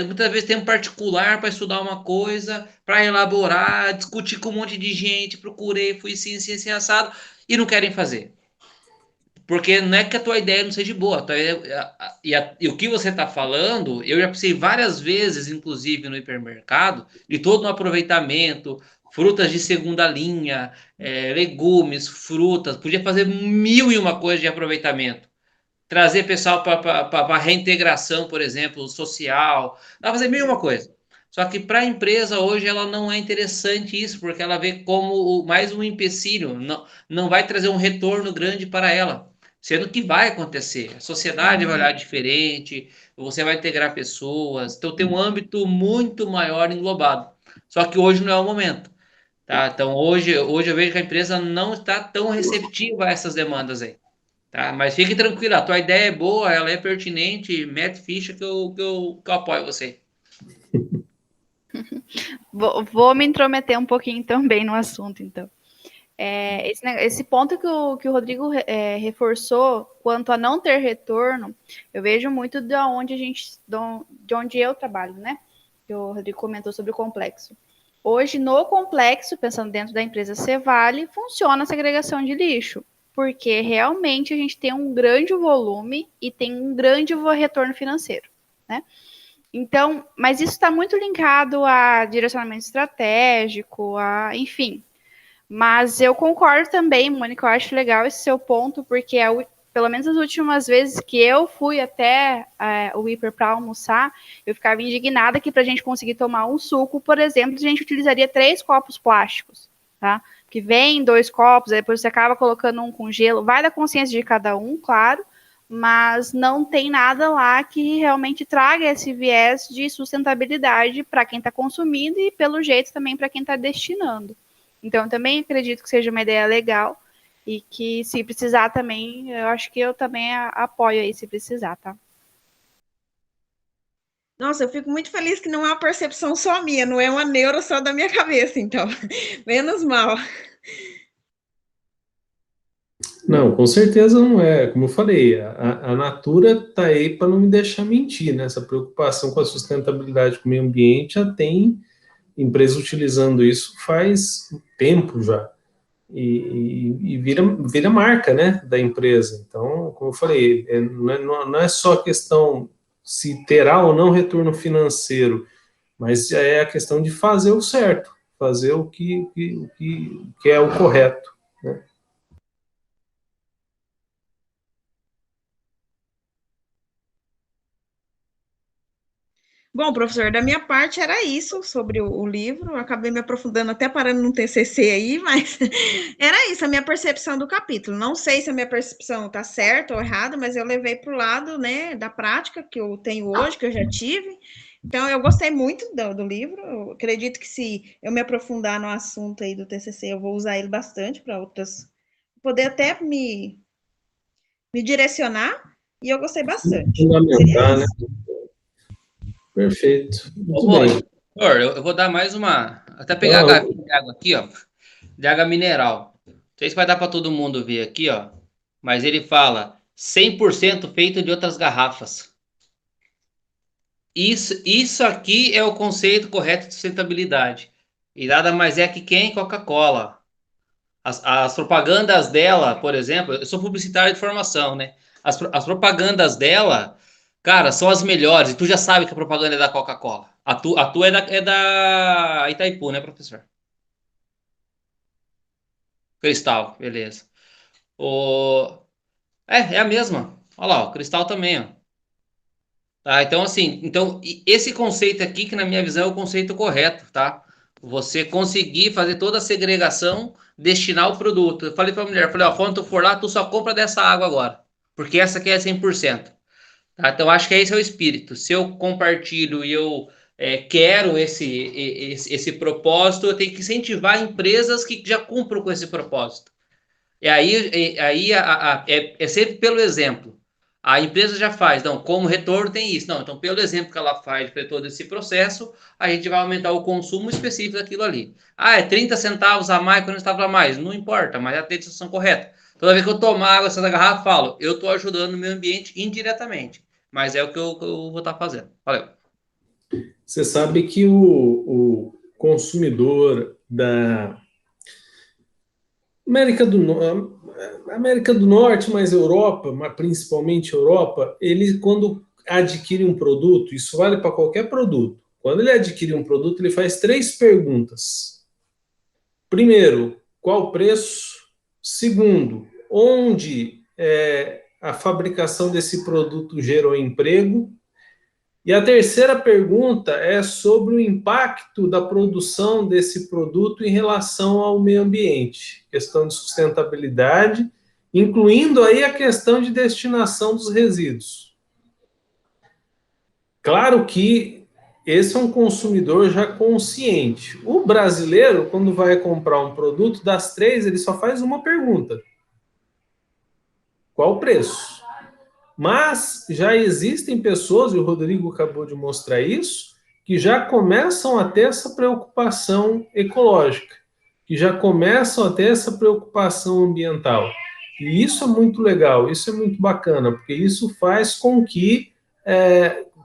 muitas vezes tempo particular para estudar uma coisa, para elaborar, discutir com um monte de gente, procurei, fui sim, sim, sim, assado, e não querem fazer. Porque não é que a tua ideia não seja boa. E o que você está falando, eu já pensei várias vezes, inclusive no hipermercado, de todo um aproveitamento, frutas de segunda linha, legumes, frutas, podia fazer mil e uma coisa de aproveitamento. Trazer pessoal para reintegração, por exemplo, social, dá pra fazer mil e uma coisa. Só que para a empresa hoje ela não é interessante isso, porque ela vê como mais um empecilho, não vai trazer um retorno grande para ela. Sendo que vai acontecer, a sociedade vai olhar diferente, você vai integrar pessoas, então tem um âmbito muito maior englobado. Só que hoje não é o momento, tá? Então hoje eu vejo que a empresa não está tão receptiva a essas demandas aí, tá? Mas fique tranquila, a tua ideia é boa, ela é pertinente, mete ficha que eu apoio você. Vou me intrometer um pouquinho também no assunto, então. Esse ponto que o Rodrigo reforçou quanto a não ter retorno, eu vejo muito de onde eu trabalho, né? Que o Rodrigo comentou sobre o complexo. Hoje, no complexo, pensando dentro da empresa Cevale, funciona a segregação de lixo, porque realmente a gente tem um grande volume e tem um grande retorno financeiro, né? Então, mas isso está muito linkado a direcionamento estratégico, enfim. Mas eu concordo também, Mônica, eu acho legal esse seu ponto, porque pelo menos as últimas vezes que eu fui até o hiper para almoçar, eu ficava indignada que para a gente conseguir tomar um suco, por exemplo, a gente utilizaria 3 copos plásticos, tá? Que vem 2 copos, aí depois você acaba colocando um com gelo, vai da consciência de cada um, claro, mas não tem nada lá que realmente traga esse viés de sustentabilidade para quem está consumindo e, pelo jeito, também para quem está destinando. Então, eu também acredito que seja uma ideia legal e que, se precisar também, eu acho que eu também apoio aí, se precisar, tá? Nossa, eu fico muito feliz que não é uma percepção só minha, não é uma neura só da minha cabeça, então. Menos mal. Não, com certeza não é. Como eu falei, a Natura está aí para não me deixar mentir, né? Essa preocupação com a sustentabilidade com o meio ambiente já tem empresa utilizando isso faz tempo já. E vira marca, né, da empresa. Então, como eu falei, não é só questão se terá ou não retorno financeiro, mas é a questão de fazer o certo, fazer o que é o correto, né? Bom, professor, da minha parte era isso sobre o livro. Eu acabei me aprofundando até parando no TCC aí, mas era isso a minha percepção do capítulo. Não sei se a minha percepção está certa ou errada, mas eu levei para o lado, né, da prática que eu tenho hoje, que eu já tive. Então, eu gostei muito do livro. Eu acredito que se eu me aprofundar no assunto aí do TCC, eu vou usar ele bastante para outras, poder até me direcionar. E eu gostei bastante. Fundamentar, né? Perfeito. Muito Ô, bem. eu vou dar mais uma. Até pegar a garrafa de água aqui, ó. De água mineral. Não sei se vai dar para todo mundo ver aqui, ó. Mas ele fala 100% feito de outras garrafas. Isso aqui é o conceito correto de sustentabilidade. E nada mais é que quem? Coca-Cola. As propagandas dela, por exemplo, eu sou publicitário de formação, né? As propagandas dela, cara, são as melhores. E tu já sabe que a propaganda é da Coca-Cola. A tua é da Itaipu, né, professor? Cristal, beleza. O... é a mesma. Olha lá, o Cristal também, ó. Tá, então, assim, esse conceito aqui, que na minha visão é o conceito correto, tá? Você conseguir fazer toda a segregação, destinar o produto. Eu falei pra mulher, falei, ó, quando tu for lá, tu só compra dessa água agora, porque essa aqui é 100%. Tá? Então, acho que esse é o espírito. Se eu compartilho e eu quero esse propósito, eu tenho que incentivar empresas que já cumpram com esse propósito. E aí é sempre pelo exemplo. A empresa já faz, não, como retorno tem isso. Não, então pelo exemplo que ela faz para todo esse processo, a gente vai aumentar o consumo específico daquilo ali. É 30 centavos a mais, 40 centavos a mais. Não importa, mas é a decisão correta. Toda vez que eu tomar água dessa garrafa, eu falo, eu estou ajudando o meio ambiente indiretamente. Mas é o que eu vou estar fazendo. Valeu. Você sabe que o consumidor da América do Norte, mas Europa, mas principalmente Europa, ele, quando adquire um produto, isso vale para qualquer produto, quando ele adquire um produto, ele faz 3 perguntas. Primeiro, qual o preço? Segundo, onde a fabricação desse produto gerou emprego? E a terceira pergunta é sobre o impacto da produção desse produto em relação ao meio ambiente, questão de sustentabilidade, incluindo aí a questão de destinação dos resíduos. Claro que esse é um consumidor já consciente. O brasileiro, quando vai comprar um produto, das 3, ele só faz uma pergunta: qual o preço? Mas já existem pessoas, e o Rodrigo acabou de mostrar isso, que já começam a ter essa preocupação ecológica, que já começam a ter essa preocupação ambiental. E isso é muito legal, isso é muito bacana, porque isso faz com que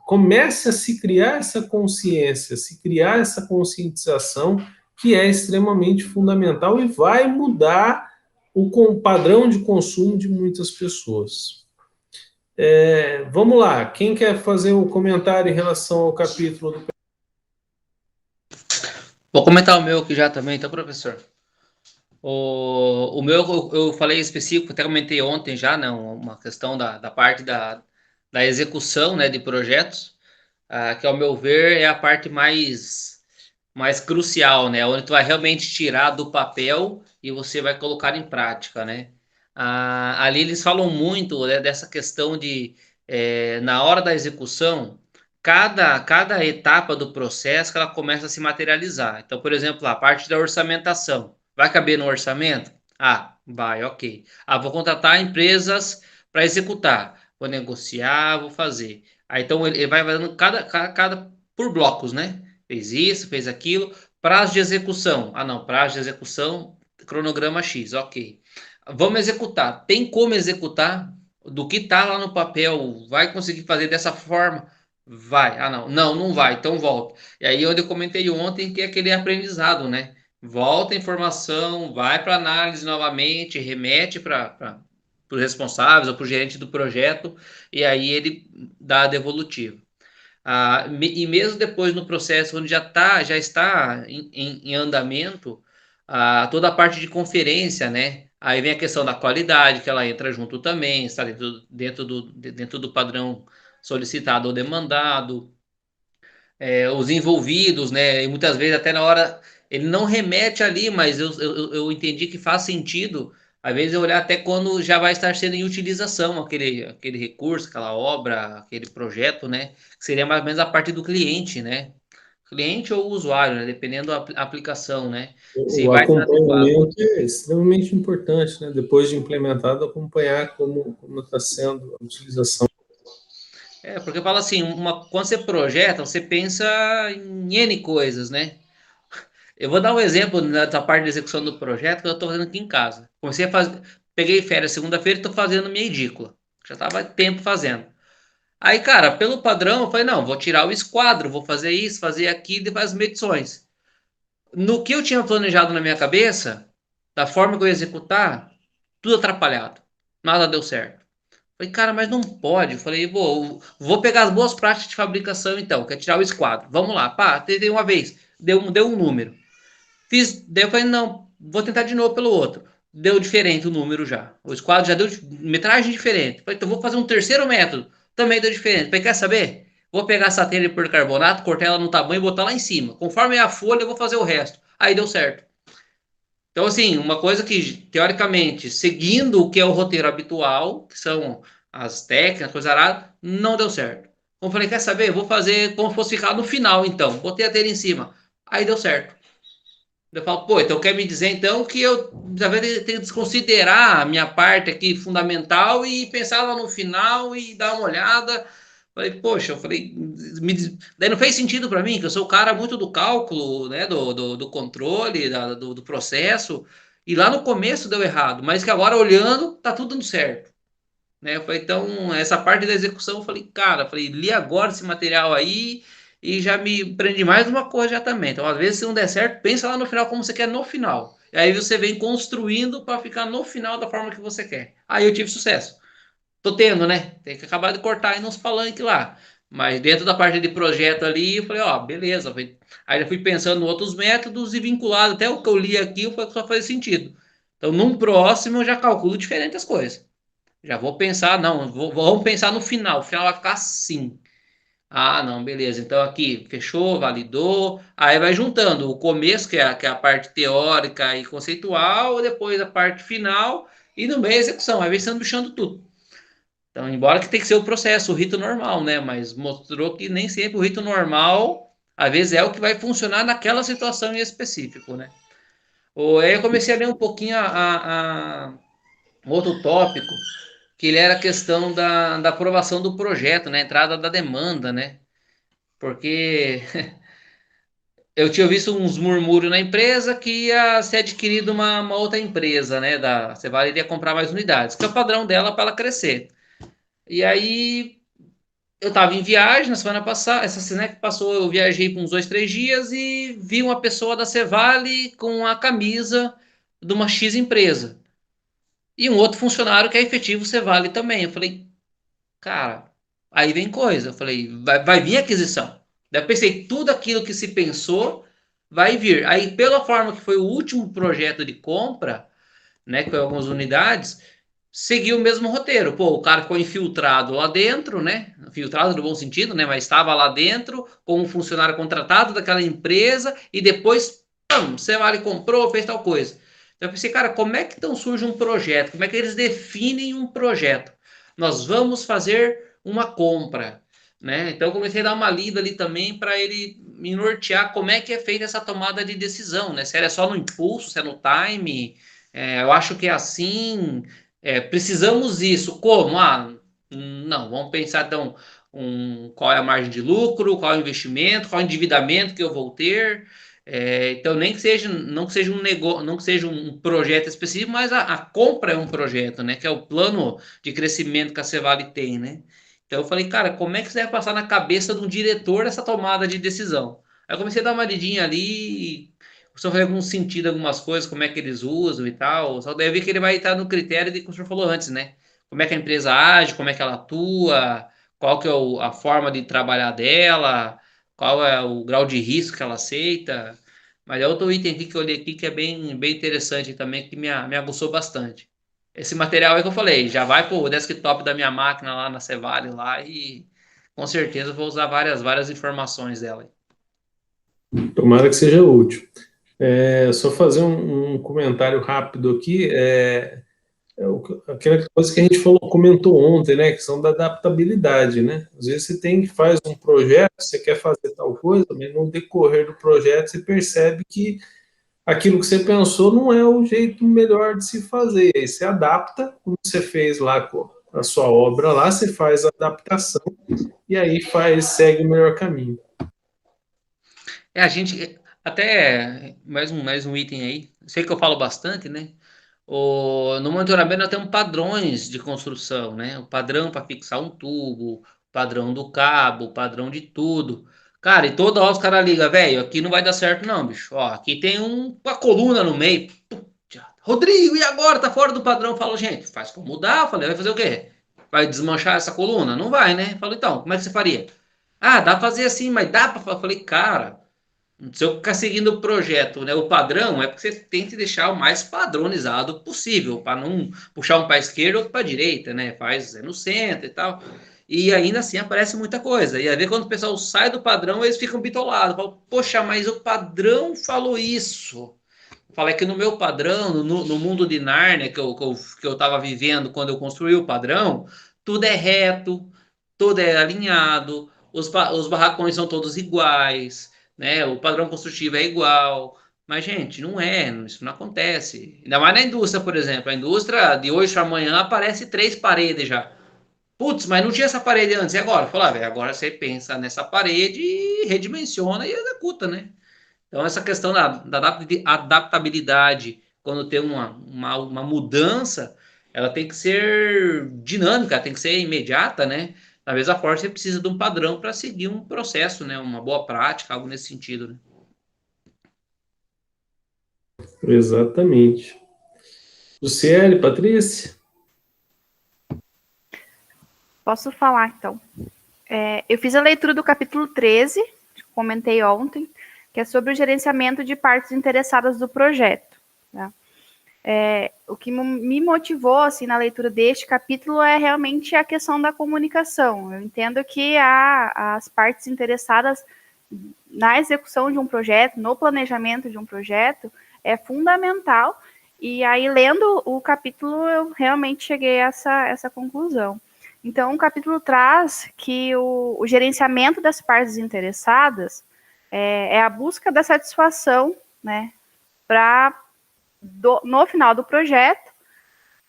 comece a se criar essa consciência, se criar essa conscientização, que é extremamente fundamental e vai mudar o padrão de consumo de muitas pessoas. Vamos lá, quem quer fazer um comentário em relação ao capítulo do... Vou comentar o meu aqui já também, então, professor. O meu, eu falei específico, até comentei ontem já, né, uma questão da parte da execução, né, de projetos, que ao meu ver é a parte mais crucial, né, onde tu vai realmente tirar do papel e você vai colocar em prática, né. Ali eles falam muito, né, dessa questão de, na hora da execução, cada etapa do processo que ela começa a se materializar. Então, por exemplo, a parte da orçamentação. Vai caber no orçamento? Vai, ok. Vou contratar empresas para executar. Vou negociar, vou fazer. Então, ele vai fazendo cada por blocos, né? Fez isso, fez aquilo. Prazo de execução. Não, prazo de execução, cronograma X, ok. Vamos executar. Tem como executar? Do que está lá no papel, vai conseguir fazer dessa forma? Vai. Não vai, então volta. E aí, onde eu comentei ontem, que é aquele aprendizado, né? Volta a informação, vai para análise novamente, remete para os responsáveis ou para o gerente do projeto, e aí ele dá a devolutiva. E mesmo depois no processo onde já está em andamento, toda a parte de conferência, né? Aí vem a questão da qualidade, que ela entra junto também, está dentro do padrão solicitado ou demandado, os envolvidos, né? E muitas vezes até na hora ele não remete ali, mas eu entendi que faz sentido, às vezes eu olhar até quando já vai estar sendo em utilização aquele recurso, aquela obra, aquele projeto, né? Que seria mais ou menos a parte do cliente, né? Cliente ou usuário, né? Dependendo da aplicação, né? Se O vai estar adequado. acompanhamento é extremamente importante, né? Depois de implementado, acompanhar como está sendo a utilização. Porque fala assim, quando você projeta, você pensa em N coisas, né? Eu vou dar um exemplo da parte de execução do projeto que eu estou fazendo aqui em casa. Comecei a fazer, peguei férias segunda-feira e estou fazendo minha edícula. Já estava tempo fazendo. Aí, cara, pelo padrão, eu falei, não, vou tirar o esquadro, vou fazer isso, fazer aquilo e fazer as medições. No que eu tinha planejado na minha cabeça, da forma que eu ia executar, tudo atrapalhado. Nada deu certo. Falei, cara, mas não pode. Eu falei, vou pegar as boas práticas de fabricação então, que é tirar o esquadro. Vamos lá, tentei uma vez, deu um número. Daí eu falei, não, vou tentar de novo pelo outro. Deu diferente o número já. O esquadro já deu metragem diferente. Falei, então vou fazer um terceiro método. Também deu diferente. Falei, quer saber? Vou pegar essa telha de policarbonato, cortar ela no tamanho e botar lá em cima. Conforme é a folha, eu vou fazer o resto. Aí deu certo. Então, assim, uma coisa que, teoricamente, seguindo o que é o roteiro habitual, que são as técnicas, coisa arada, não deu certo. Eu falei, quer saber? Eu vou fazer como se fosse ficar no final, então. Botei a telha em cima. Aí deu certo. Eu falo, pô, então quer me dizer então que eu talvez tenho que desconsiderar a minha parte aqui fundamental e pensar lá no final e dar uma olhada. Falei, poxa, eu falei, daí não fez sentido para mim, que eu sou o cara muito do cálculo, né, do controle, do processo, e lá no começo deu errado, mas que agora olhando, tá tudo dando certo. Né? Eu falei, então, essa parte da execução, eu falei, cara, eu falei, li agora esse material aí e já me prendi mais uma coisa já também. Então, às vezes, se não der certo, pensa lá no final como você quer no final. E aí você vem construindo para ficar no final da forma que você quer. Aí eu tive sucesso. Tô tendo, né? Tem que acabar de cortar aí nos palanques lá. Mas dentro da parte de projeto ali, eu falei, ó, beleza. Aí já fui pensando em outros métodos e vinculado até o que eu li aqui, foi que só faz sentido. Então, num próximo, eu já calculo diferente as coisas. Já vou pensar, não, vamos pensar no final. O final vai ficar assim. Ah, não, beleza. Então aqui, fechou, validou. Aí vai juntando o começo, que é a parte teórica e conceitual, depois a parte final e no meio a execução. Aí vem sendo bichando tudo. Então, embora que tem que ser o processo, o rito normal, né? Mas mostrou que nem sempre o rito normal, às vezes, é o que vai funcionar naquela situação em específico, né? Ou aí eu comecei a ler um pouquinho outro tópico que ele era a questão da aprovação do projeto, né? Entrada da demanda, né? Porque eu tinha visto uns murmúrios na empresa que ia ser adquirido uma outra empresa, né? Da Cevale iria comprar mais unidades, que é o padrão dela para ela crescer. E aí eu estava em viagem na semana passada, essa semana que passou, eu viajei por uns 2, 3 dias e vi uma pessoa da Cevale com a camisa de uma X empresa. E um outro funcionário que é efetivo Cevale também. Eu falei, cara, aí vem coisa. Eu falei, vai vir aquisição. Daí eu pensei, tudo aquilo que se pensou vai vir. Aí, pela forma que foi o último projeto de compra, né, que foi algumas unidades, seguiu o mesmo roteiro. Pô, o cara ficou infiltrado lá dentro, né? Infiltrado no bom sentido, né? Mas estava lá dentro como um funcionário contratado daquela empresa e depois, pum, você vai e comprou, fez tal coisa. Então eu pensei, cara, como é que então surge um projeto? Como é que eles definem um projeto? Nós vamos fazer uma compra, né? Então eu comecei a dar uma lida ali também para ele me nortear como é que é feita essa tomada de decisão, né? Se ela é só no impulso, se é no time, eu acho que é assim, precisamos isso. Como? Ah, não, vamos pensar então qual é a margem de lucro, qual é o investimento, qual é o endividamento que eu vou ter. Então, nem que seja, não que seja um negócio, não que seja um projeto específico, mas a compra é um projeto, né? Que é o plano de crescimento que a Cevale tem, né? Então eu falei, cara, como é que você vai passar na cabeça de um diretor essa tomada de decisão? Aí eu comecei a dar uma lidinha ali, só fazer algum sentido algumas coisas, como é que eles usam e tal. Só daí eu vi que ele vai estar no critério de, como o senhor falou antes, né? Como é que a empresa age, como é que ela atua, qual que é a forma de trabalhar dela, qual é o grau de risco que ela aceita. Mas é outro item aqui que eu olhei aqui que é bem interessante também, que me aguçou bastante. Esse material aí que eu falei, já vai pro desktop da minha máquina lá na Cevale lá e com certeza eu vou usar várias informações dela. Tomara que seja útil. Só fazer um comentário rápido aqui. Aquela coisa que a gente comentou ontem, né? Que são da adaptabilidade, né? Às vezes você faz um projeto, você quer fazer tal coisa, mas no decorrer do projeto você percebe que aquilo que você pensou não é o jeito melhor de se fazer. Aí você adapta, como você fez lá com a sua obra lá, você faz a adaptação e aí segue o melhor caminho. A gente, até mais um item aí, sei que eu falo bastante, né? No monitoramento nós temos padrões de construção, né? O padrão para fixar um tubo, o padrão do cabo, o padrão de tudo. Cara, e toda hora os caras ligam, velho, aqui não vai dar certo não, bicho. Ó, aqui tem uma coluna no meio. Puta, Rodrigo, e agora? Tá fora do padrão. Eu falo, gente, faz como mudar. Eu falei, vai fazer o quê? Vai desmanchar essa coluna? Não vai, né? Eu falo, então, como é que você faria? Ah, dá pra fazer assim, mas dá pra... Eu falei, cara... Se eu ficar seguindo o projeto, né, o padrão, é porque você tem que deixar o mais padronizado possível, para não puxar um para a esquerda ou para a direita, né? Faz no centro e tal. E ainda assim aparece muita coisa. E aí, quando o pessoal sai do padrão, eles ficam bitolados. Falam, poxa, mas o padrão falou isso. Eu falei que no meu padrão, no mundo de Nárnia que eu estava vivendo quando eu construí o padrão, tudo é reto, tudo é alinhado, os barracões são todos iguais, né? O padrão construtivo é igual. Mas, gente, não é, isso não acontece. Ainda mais na indústria, por exemplo. A indústria, de hoje para amanhã, aparece 3 paredes já. Putz, mas não tinha essa parede antes. E agora? Falar, velho, agora você pensa nessa parede e redimensiona e executa, né? Então, essa questão da adaptabilidade, quando tem uma mudança, ela tem que ser dinâmica, tem que ser imediata, né? Da mesma forma, você precisa de um padrão para seguir um processo, né? Uma boa prática, algo nesse sentido, né? Exatamente. Luciele, Patrícia? Posso falar, então. Eu fiz a leitura do capítulo 13, que comentei ontem, que é sobre o gerenciamento de partes interessadas do projeto. Tá? O que me motivou assim, na leitura deste capítulo é realmente a questão da comunicação. Eu entendo que as partes interessadas na execução de um projeto, no planejamento de um projeto, é fundamental. E aí, lendo o capítulo, eu realmente cheguei a essa conclusão. Então, o capítulo traz que o gerenciamento das partes interessadas é a busca da satisfação, né, no final do projeto,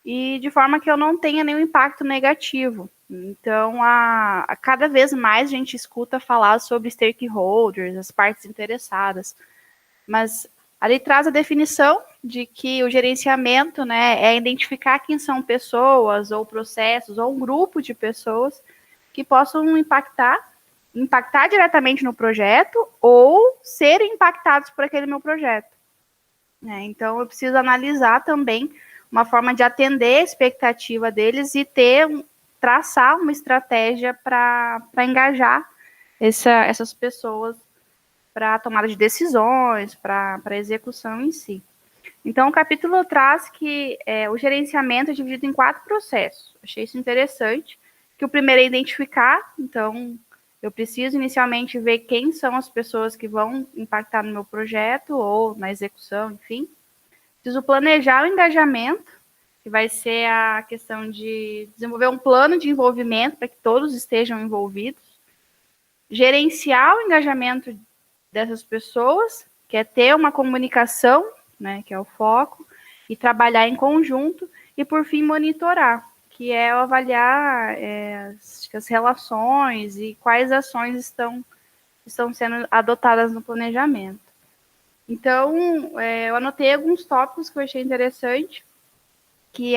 e de forma que eu não tenha nenhum impacto negativo. Então, a cada vez mais a gente escuta falar sobre stakeholders, as partes interessadas, mas ali traz a definição de que o gerenciamento, né, é identificar quem são pessoas ou processos ou um grupo de pessoas que possam impactar diretamente no projeto ou serem impactados por aquele meu projeto. Então, eu preciso analisar também uma forma de atender a expectativa deles e traçar uma estratégia para engajar essas pessoas para a tomada de decisões, para a execução em si. Então, o capítulo traz que o gerenciamento é dividido em 4 processos. Achei isso interessante, que o primeiro é identificar, então, eu preciso inicialmente ver quem são as pessoas que vão impactar no meu projeto ou na execução, enfim. Preciso planejar o engajamento, que vai ser a questão de desenvolver um plano de envolvimento para que todos estejam envolvidos. Gerenciar o engajamento dessas pessoas, que é ter uma comunicação, né, que é o foco, e trabalhar em conjunto, e por fim monitorar, que é avaliar as relações e quais ações estão sendo adotadas no planejamento. Então, eu anotei alguns tópicos que eu achei interessante, que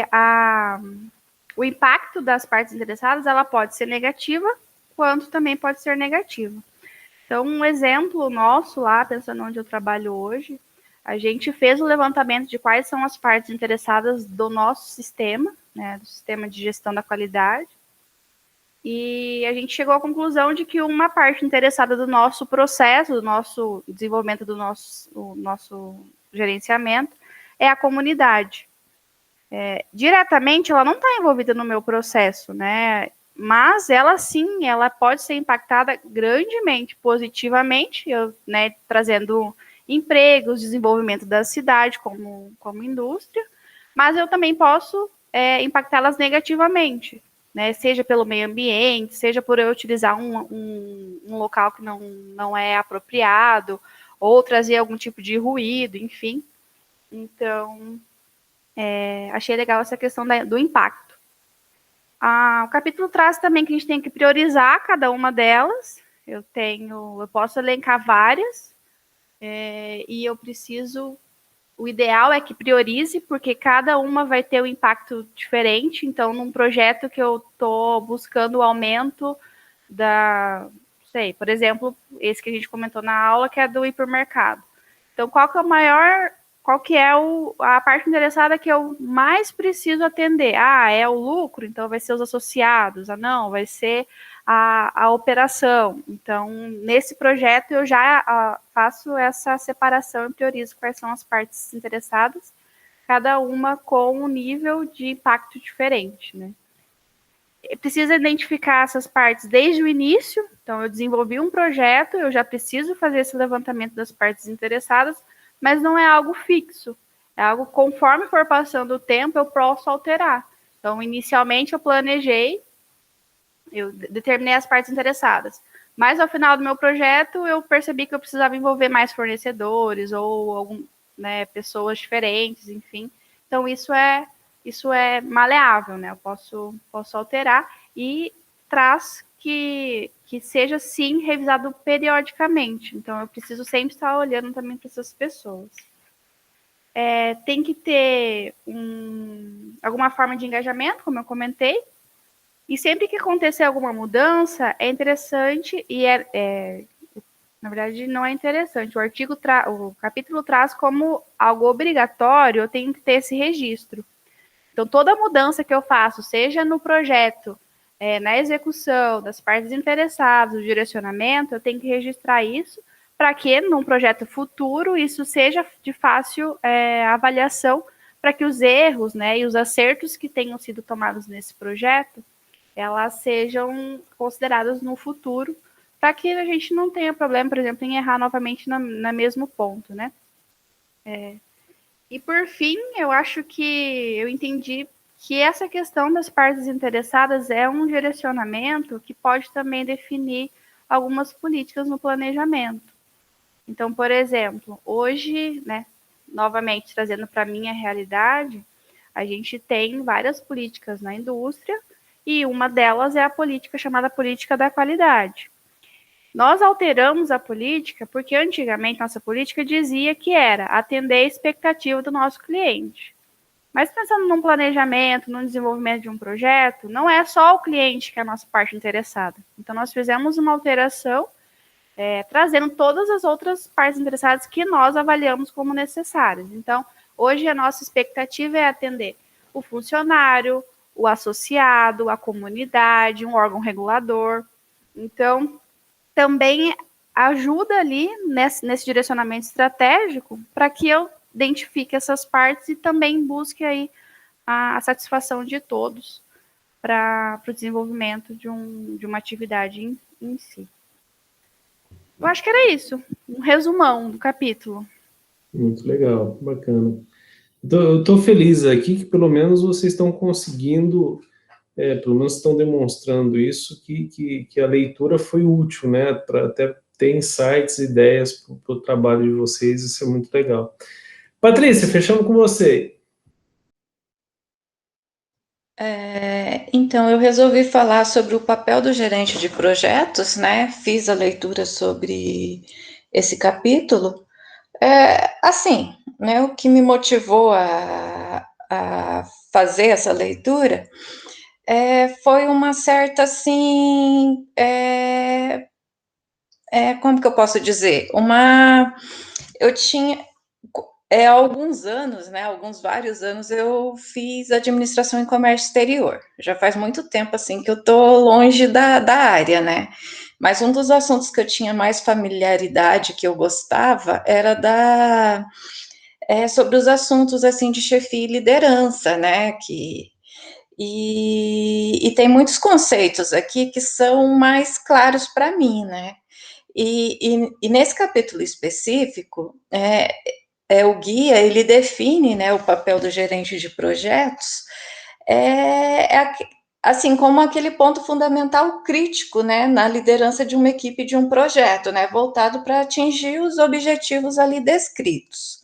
o impacto das partes interessadas, ela pode ser negativa, quanto também pode ser negativa. Então, um exemplo nosso lá, pensando onde eu trabalho hoje, a gente fez o levantamento de quais são as partes interessadas do nosso sistema, né, do sistema de gestão da qualidade, e a gente chegou à conclusão de que uma parte interessada do nosso processo, do nosso desenvolvimento do nosso gerenciamento, é a comunidade. Diretamente, ela não está envolvida no meu processo, né? Mas ela sim, ela pode ser impactada grandemente, positivamente, né, trazendo empregos, desenvolvimento da cidade como indústria, mas eu também posso impactá-las negativamente, né, seja pelo meio ambiente, seja por eu utilizar um local que não é apropriado, ou trazer algum tipo de ruído, enfim. Então, achei legal essa questão do impacto. O capítulo traz também que a gente tem que priorizar cada uma delas. Eu posso elencar várias, e o ideal é que priorize, porque cada uma vai ter um impacto diferente. Então, num projeto que eu estou buscando o aumento por exemplo, esse que a gente comentou na aula, que é do hipermercado. Então, qual que é a parte interessada que eu mais preciso atender? É o lucro, então vai ser os associados. Não, vai ser a operação. Então, nesse projeto, eu já faço essa separação e priorizo quais são as partes interessadas, cada uma com um nível de impacto diferente, né? Precisa identificar essas partes desde o início. Então, eu desenvolvi um projeto, eu já preciso fazer esse levantamento das partes interessadas, mas não é algo fixo. É algo, conforme for passando o tempo, eu posso alterar. Então, inicialmente, eu planejei, eu determinei as partes interessadas. Mas ao final do meu projeto, eu percebi que eu precisava envolver mais fornecedores ou pessoas diferentes, enfim. Então, isso é maleável, né? Eu posso alterar e traz que seja, sim, revisado periodicamente. Então, eu preciso sempre estar olhando também para essas pessoas. Tem que ter alguma forma de engajamento, como eu comentei, e sempre que acontecer alguma mudança, é interessante e na verdade, não é interessante. O capítulo traz como algo obrigatório, eu tenho que ter esse registro. Então, toda mudança que eu faço, seja no projeto, na execução, das partes interessadas, o direcionamento, eu tenho que registrar isso para que, num projeto futuro, isso seja de fácil avaliação, para que os erros, né, e os acertos que tenham sido tomados nesse projeto, elas sejam consideradas no futuro, para que a gente não tenha problema, por exemplo, em errar novamente no mesmo ponto, né? E por fim, eu acho que eu entendi que essa questão das partes interessadas é um direcionamento que pode também definir algumas políticas no planejamento. Então, por exemplo, hoje, né, novamente trazendo para a minha realidade, a gente tem várias políticas na indústria e uma delas é a política chamada política da qualidade. Nós alteramos a política porque antigamente nossa política dizia que era atender a expectativa do nosso cliente. Mas pensando num planejamento, no desenvolvimento de um projeto, não é só o cliente que é a nossa parte interessada. Então nós fizemos uma alteração trazendo todas as outras partes interessadas que nós avaliamos como necessárias. Então, hoje a nossa expectativa é atender o funcionário, o associado, a comunidade, um órgão regulador. Então, também ajuda ali nesse direcionamento estratégico para que eu identifique essas partes e também busque aí a satisfação de todos para o desenvolvimento de uma atividade em si. Eu acho que era isso, um resumão do capítulo. Muito legal, bacana. Então, eu estou feliz aqui que pelo menos vocês estão conseguindo, pelo menos estão demonstrando isso, que a leitura foi útil, né, para até ter insights, ideias para o trabalho de vocês, isso é muito legal. Patrícia, fechamos com você. Então, eu resolvi falar sobre o papel do gerente de projetos, né? Fiz a leitura sobre esse capítulo. Assim, né? O que me motivou a fazer essa leitura foi uma certa, assim, como que eu posso dizer? Eu tinha, há alguns anos, né, vários anos, eu fiz administração em comércio exterior. Já faz muito tempo, assim, que eu tô longe da área, né? Mas um dos assuntos que eu tinha mais familiaridade, que eu gostava, era sobre os assuntos, assim, de chefia e liderança, né? E tem muitos conceitos aqui que são mais claros para mim, né? E nesse capítulo específico, o guia, ele define, né, o papel do gerente de projetos, assim, como aquele ponto fundamental crítico, né, na liderança de uma equipe de um projeto, né, voltado para atingir os objetivos ali descritos.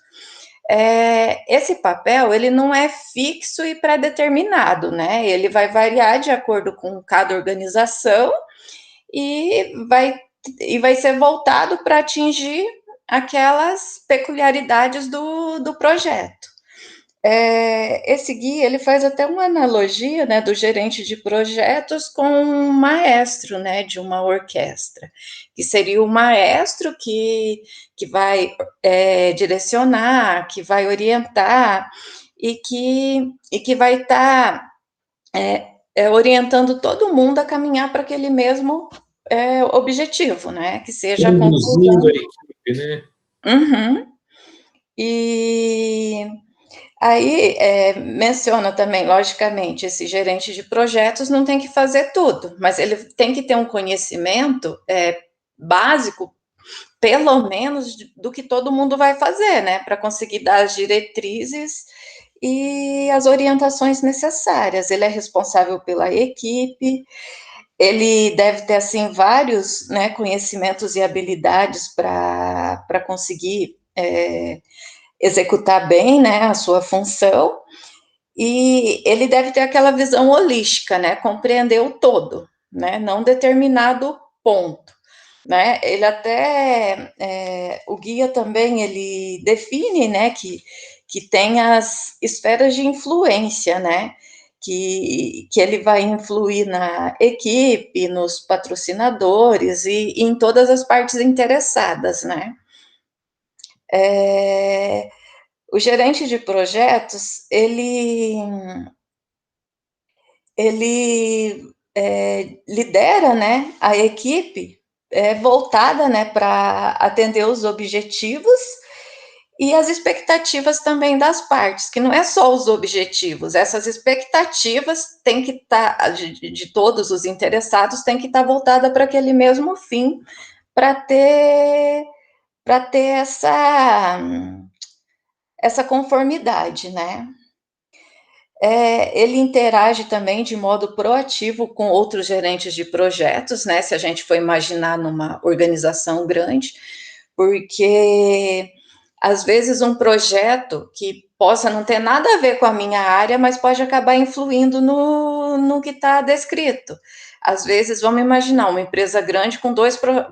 Esse papel, ele não é fixo e pré-determinado, né, ele vai variar de acordo com cada organização e vai ser voltado para atingir aquelas peculiaridades do projeto. Esse guia, ele faz até uma analogia, né, do gerente de projetos com um maestro, né, de uma orquestra, que seria o maestro que vai direcionar, que vai orientar e que vai estar orientando todo mundo a caminhar para aquele mesmo objetivo, né, que seja a Conduzindo conclusão. a equipe, né? Uhum. E aí menciona também, logicamente, esse gerente de projetos não tem que fazer tudo, mas ele tem que ter um conhecimento básico, pelo menos, do que todo mundo vai fazer, né, para conseguir dar as diretrizes e as orientações necessárias. Ele é responsável pela equipe, ele deve ter, assim, vários, né, conhecimentos e habilidades para conseguir executar bem, né, a sua função, e ele deve ter aquela visão holística, né, compreender o todo, né, não determinado ponto, né, ele até, o guia também, ele define, né, que tem as esferas de influência, né, que ele vai influir na equipe, nos patrocinadores e em todas as partes interessadas, né. O gerente de projetos, ele lidera, né, a equipe voltada, né, para atender os objetivos e as expectativas também das partes, que não é só os objetivos, essas expectativas têm que estar, de todos os interessados, tem que estar voltada para aquele mesmo fim, para ter essa conformidade, né? Ele interage também de modo proativo com outros gerentes de projetos, né? Se a gente for imaginar numa organização grande, porque às vezes um projeto que possa não ter nada a ver com a minha área, mas pode acabar influindo no que está descrito. Às vezes, vamos imaginar uma empresa grande com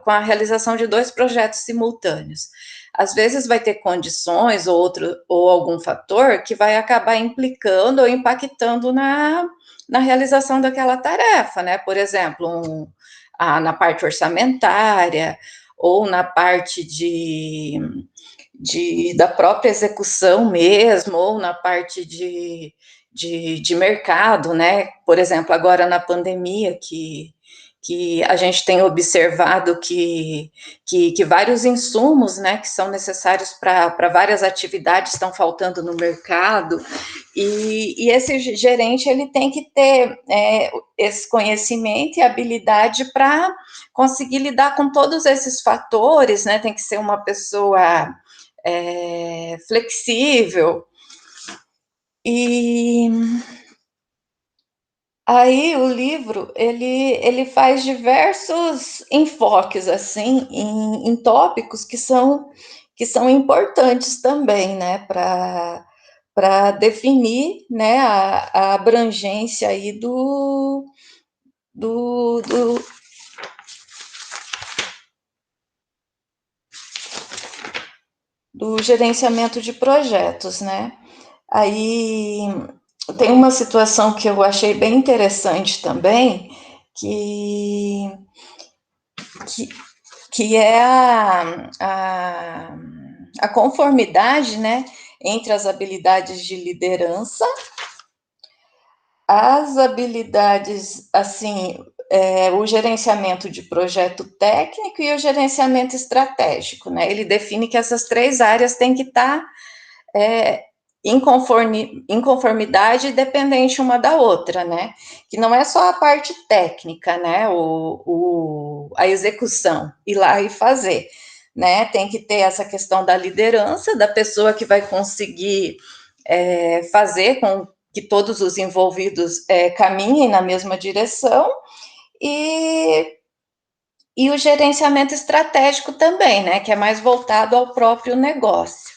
a realização de 2 projetos simultâneos. Às vezes vai ter condições ou algum fator que vai acabar implicando ou impactando na realização daquela tarefa, né? Por exemplo, na parte orçamentária ou na parte da própria execução mesmo, ou na parte de mercado, né? Por exemplo, agora na pandemia, que a gente tem observado que vários insumos, né, que são necessários para várias atividades estão faltando no mercado, e esse gerente, ele tem que ter esse conhecimento e habilidade para conseguir lidar com todos esses fatores, né, tem que ser uma pessoa flexível, e aí o livro, ele faz diversos enfoques, assim, em tópicos que são importantes também, né, para definir, né, a abrangência aí do gerenciamento de projetos, né. Aí tem uma situação que eu achei bem interessante também, que é a conformidade, né, entre as habilidades de liderança, as habilidades, assim, o gerenciamento de projeto técnico e o gerenciamento estratégico, né? Ele define que essas 3 áreas têm que estar em conformidade e dependente uma da outra, né? Que não é só a parte técnica, né? A execução, ir lá e fazer, né? Tem que ter essa questão da liderança, da pessoa que vai conseguir fazer com que todos os envolvidos caminhem na mesma direção, e o gerenciamento estratégico também, né? Que é mais voltado ao próprio negócio.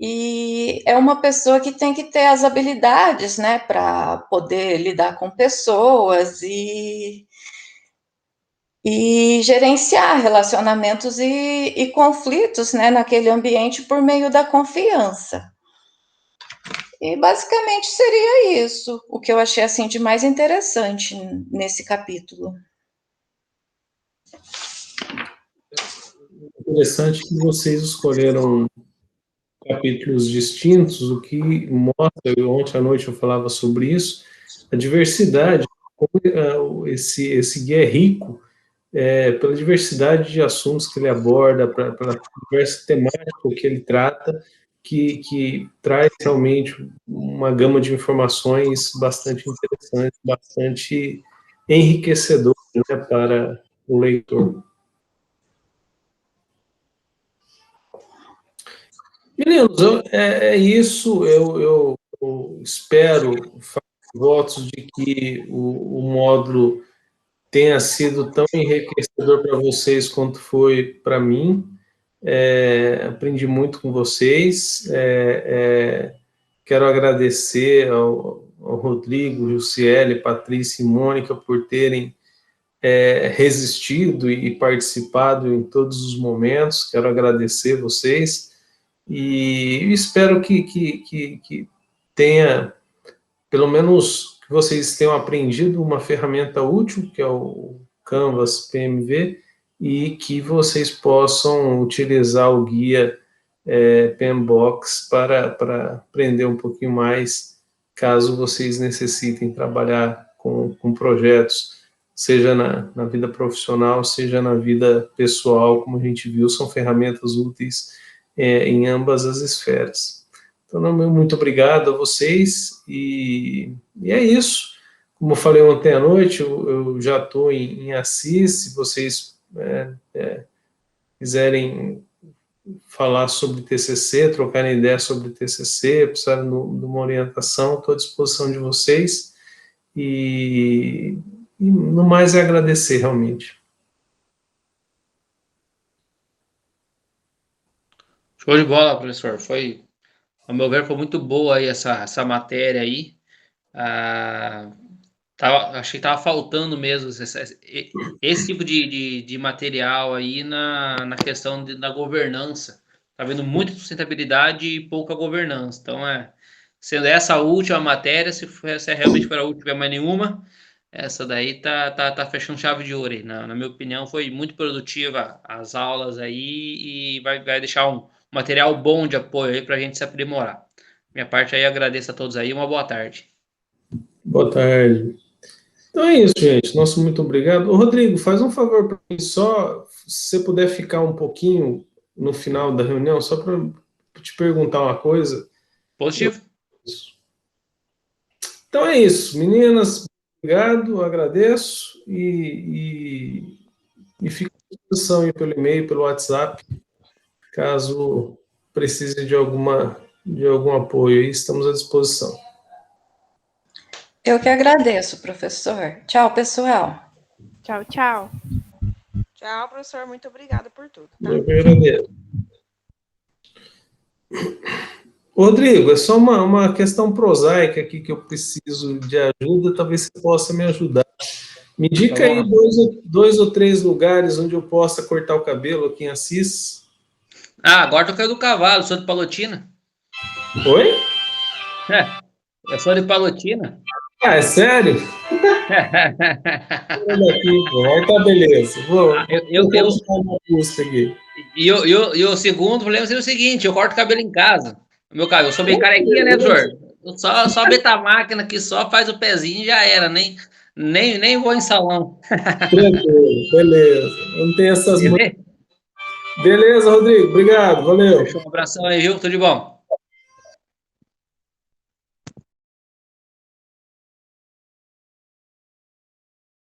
E é uma pessoa que tem que ter as habilidades, né, para poder lidar com pessoas e gerenciar relacionamentos e conflitos, né, naquele ambiente por meio da confiança. E basicamente seria isso, o que eu achei assim de mais interessante nesse capítulo. Interessante que vocês escolheram capítulos distintos, o que mostra, ontem à noite eu falava sobre isso, a diversidade, como esse guia é rico, pela diversidade de assuntos que ele aborda, pela diversa temática que ele trata, que traz realmente uma gama de informações bastante interessantes, bastante enriquecedoras, né, para o leitor. Meninos, é isso. Eu espero, faço votos de que o módulo tenha sido tão enriquecedor para vocês quanto foi para mim. Aprendi muito com vocês. Quero agradecer ao Rodrigo, Jussiele, Patrícia e Mônica por terem resistido e participado em todos os momentos. Quero agradecer vocês e espero que tenha, pelo menos, que vocês tenham aprendido uma ferramenta útil, que é o Canvas PMV, e que vocês possam utilizar o guia PMBOK para aprender um pouquinho mais, caso vocês necessitem trabalhar com projetos, seja na vida profissional, seja na vida pessoal. Como a gente viu, são ferramentas úteis em ambas as esferas. Então, muito obrigado a vocês, e é isso. Como eu falei ontem à noite, eu já estou em Assis. Se vocês quiserem falar sobre TCC, trocarem ideia sobre TCC, precisarem de uma orientação, estou à disposição de vocês, e no mais é agradecer, realmente. Show de bola, professor. Ao meu ver, foi muito boa aí essa matéria aí. Achei que estava faltando mesmo esse tipo de material aí na questão da governança. Está vendo muita sustentabilidade e pouca governança. Então, sendo essa a última matéria, se realmente for a última, tiver mais nenhuma, essa daí tá fechando chave de ouro aí. Na minha opinião, foi muito produtiva as aulas aí, e vai deixar um material bom de apoio aí para a gente se aprimorar. Minha parte aí, agradeço a todos aí. Uma boa tarde. Boa tarde. Então é isso, gente. Nosso muito obrigado. Ô, Rodrigo, faz um favor para mim, só se você puder ficar um pouquinho no final da reunião, só para te perguntar uma coisa. Positivo. Então é isso, meninas. Obrigado, agradeço, e fico à disposição aí pelo e-mail, pelo WhatsApp, caso precise de algum apoio aí, estamos à disposição. Eu que agradeço, professor. Tchau, pessoal. Tchau, tchau. Tchau, professor. Muito obrigada por tudo. Tá? Eu que agradeço. Rodrigo, é só uma questão prosaica aqui que eu preciso de ajuda, talvez você possa me ajudar. Me indica aí dois ou três lugares onde eu possa cortar o cabelo aqui em Assis. Agora tô caindo do cavalo, sou de Palotina. Oi? Eu sou de Palotina. É sério? Olha aqui, pô. Tá, beleza. Vou uma busca aqui. E o segundo problema seria o seguinte: eu corto o cabelo em casa. Meu cabelo, eu sou bem carequinha, né, Jor? Só meter a máquina aqui, só faz o pezinho e já era. Nem vou em salão. Tranquilo, beleza. Não tem essas... Beleza, Rodrigo. Obrigado, valeu. Um abração aí, viu? Tudo de bom.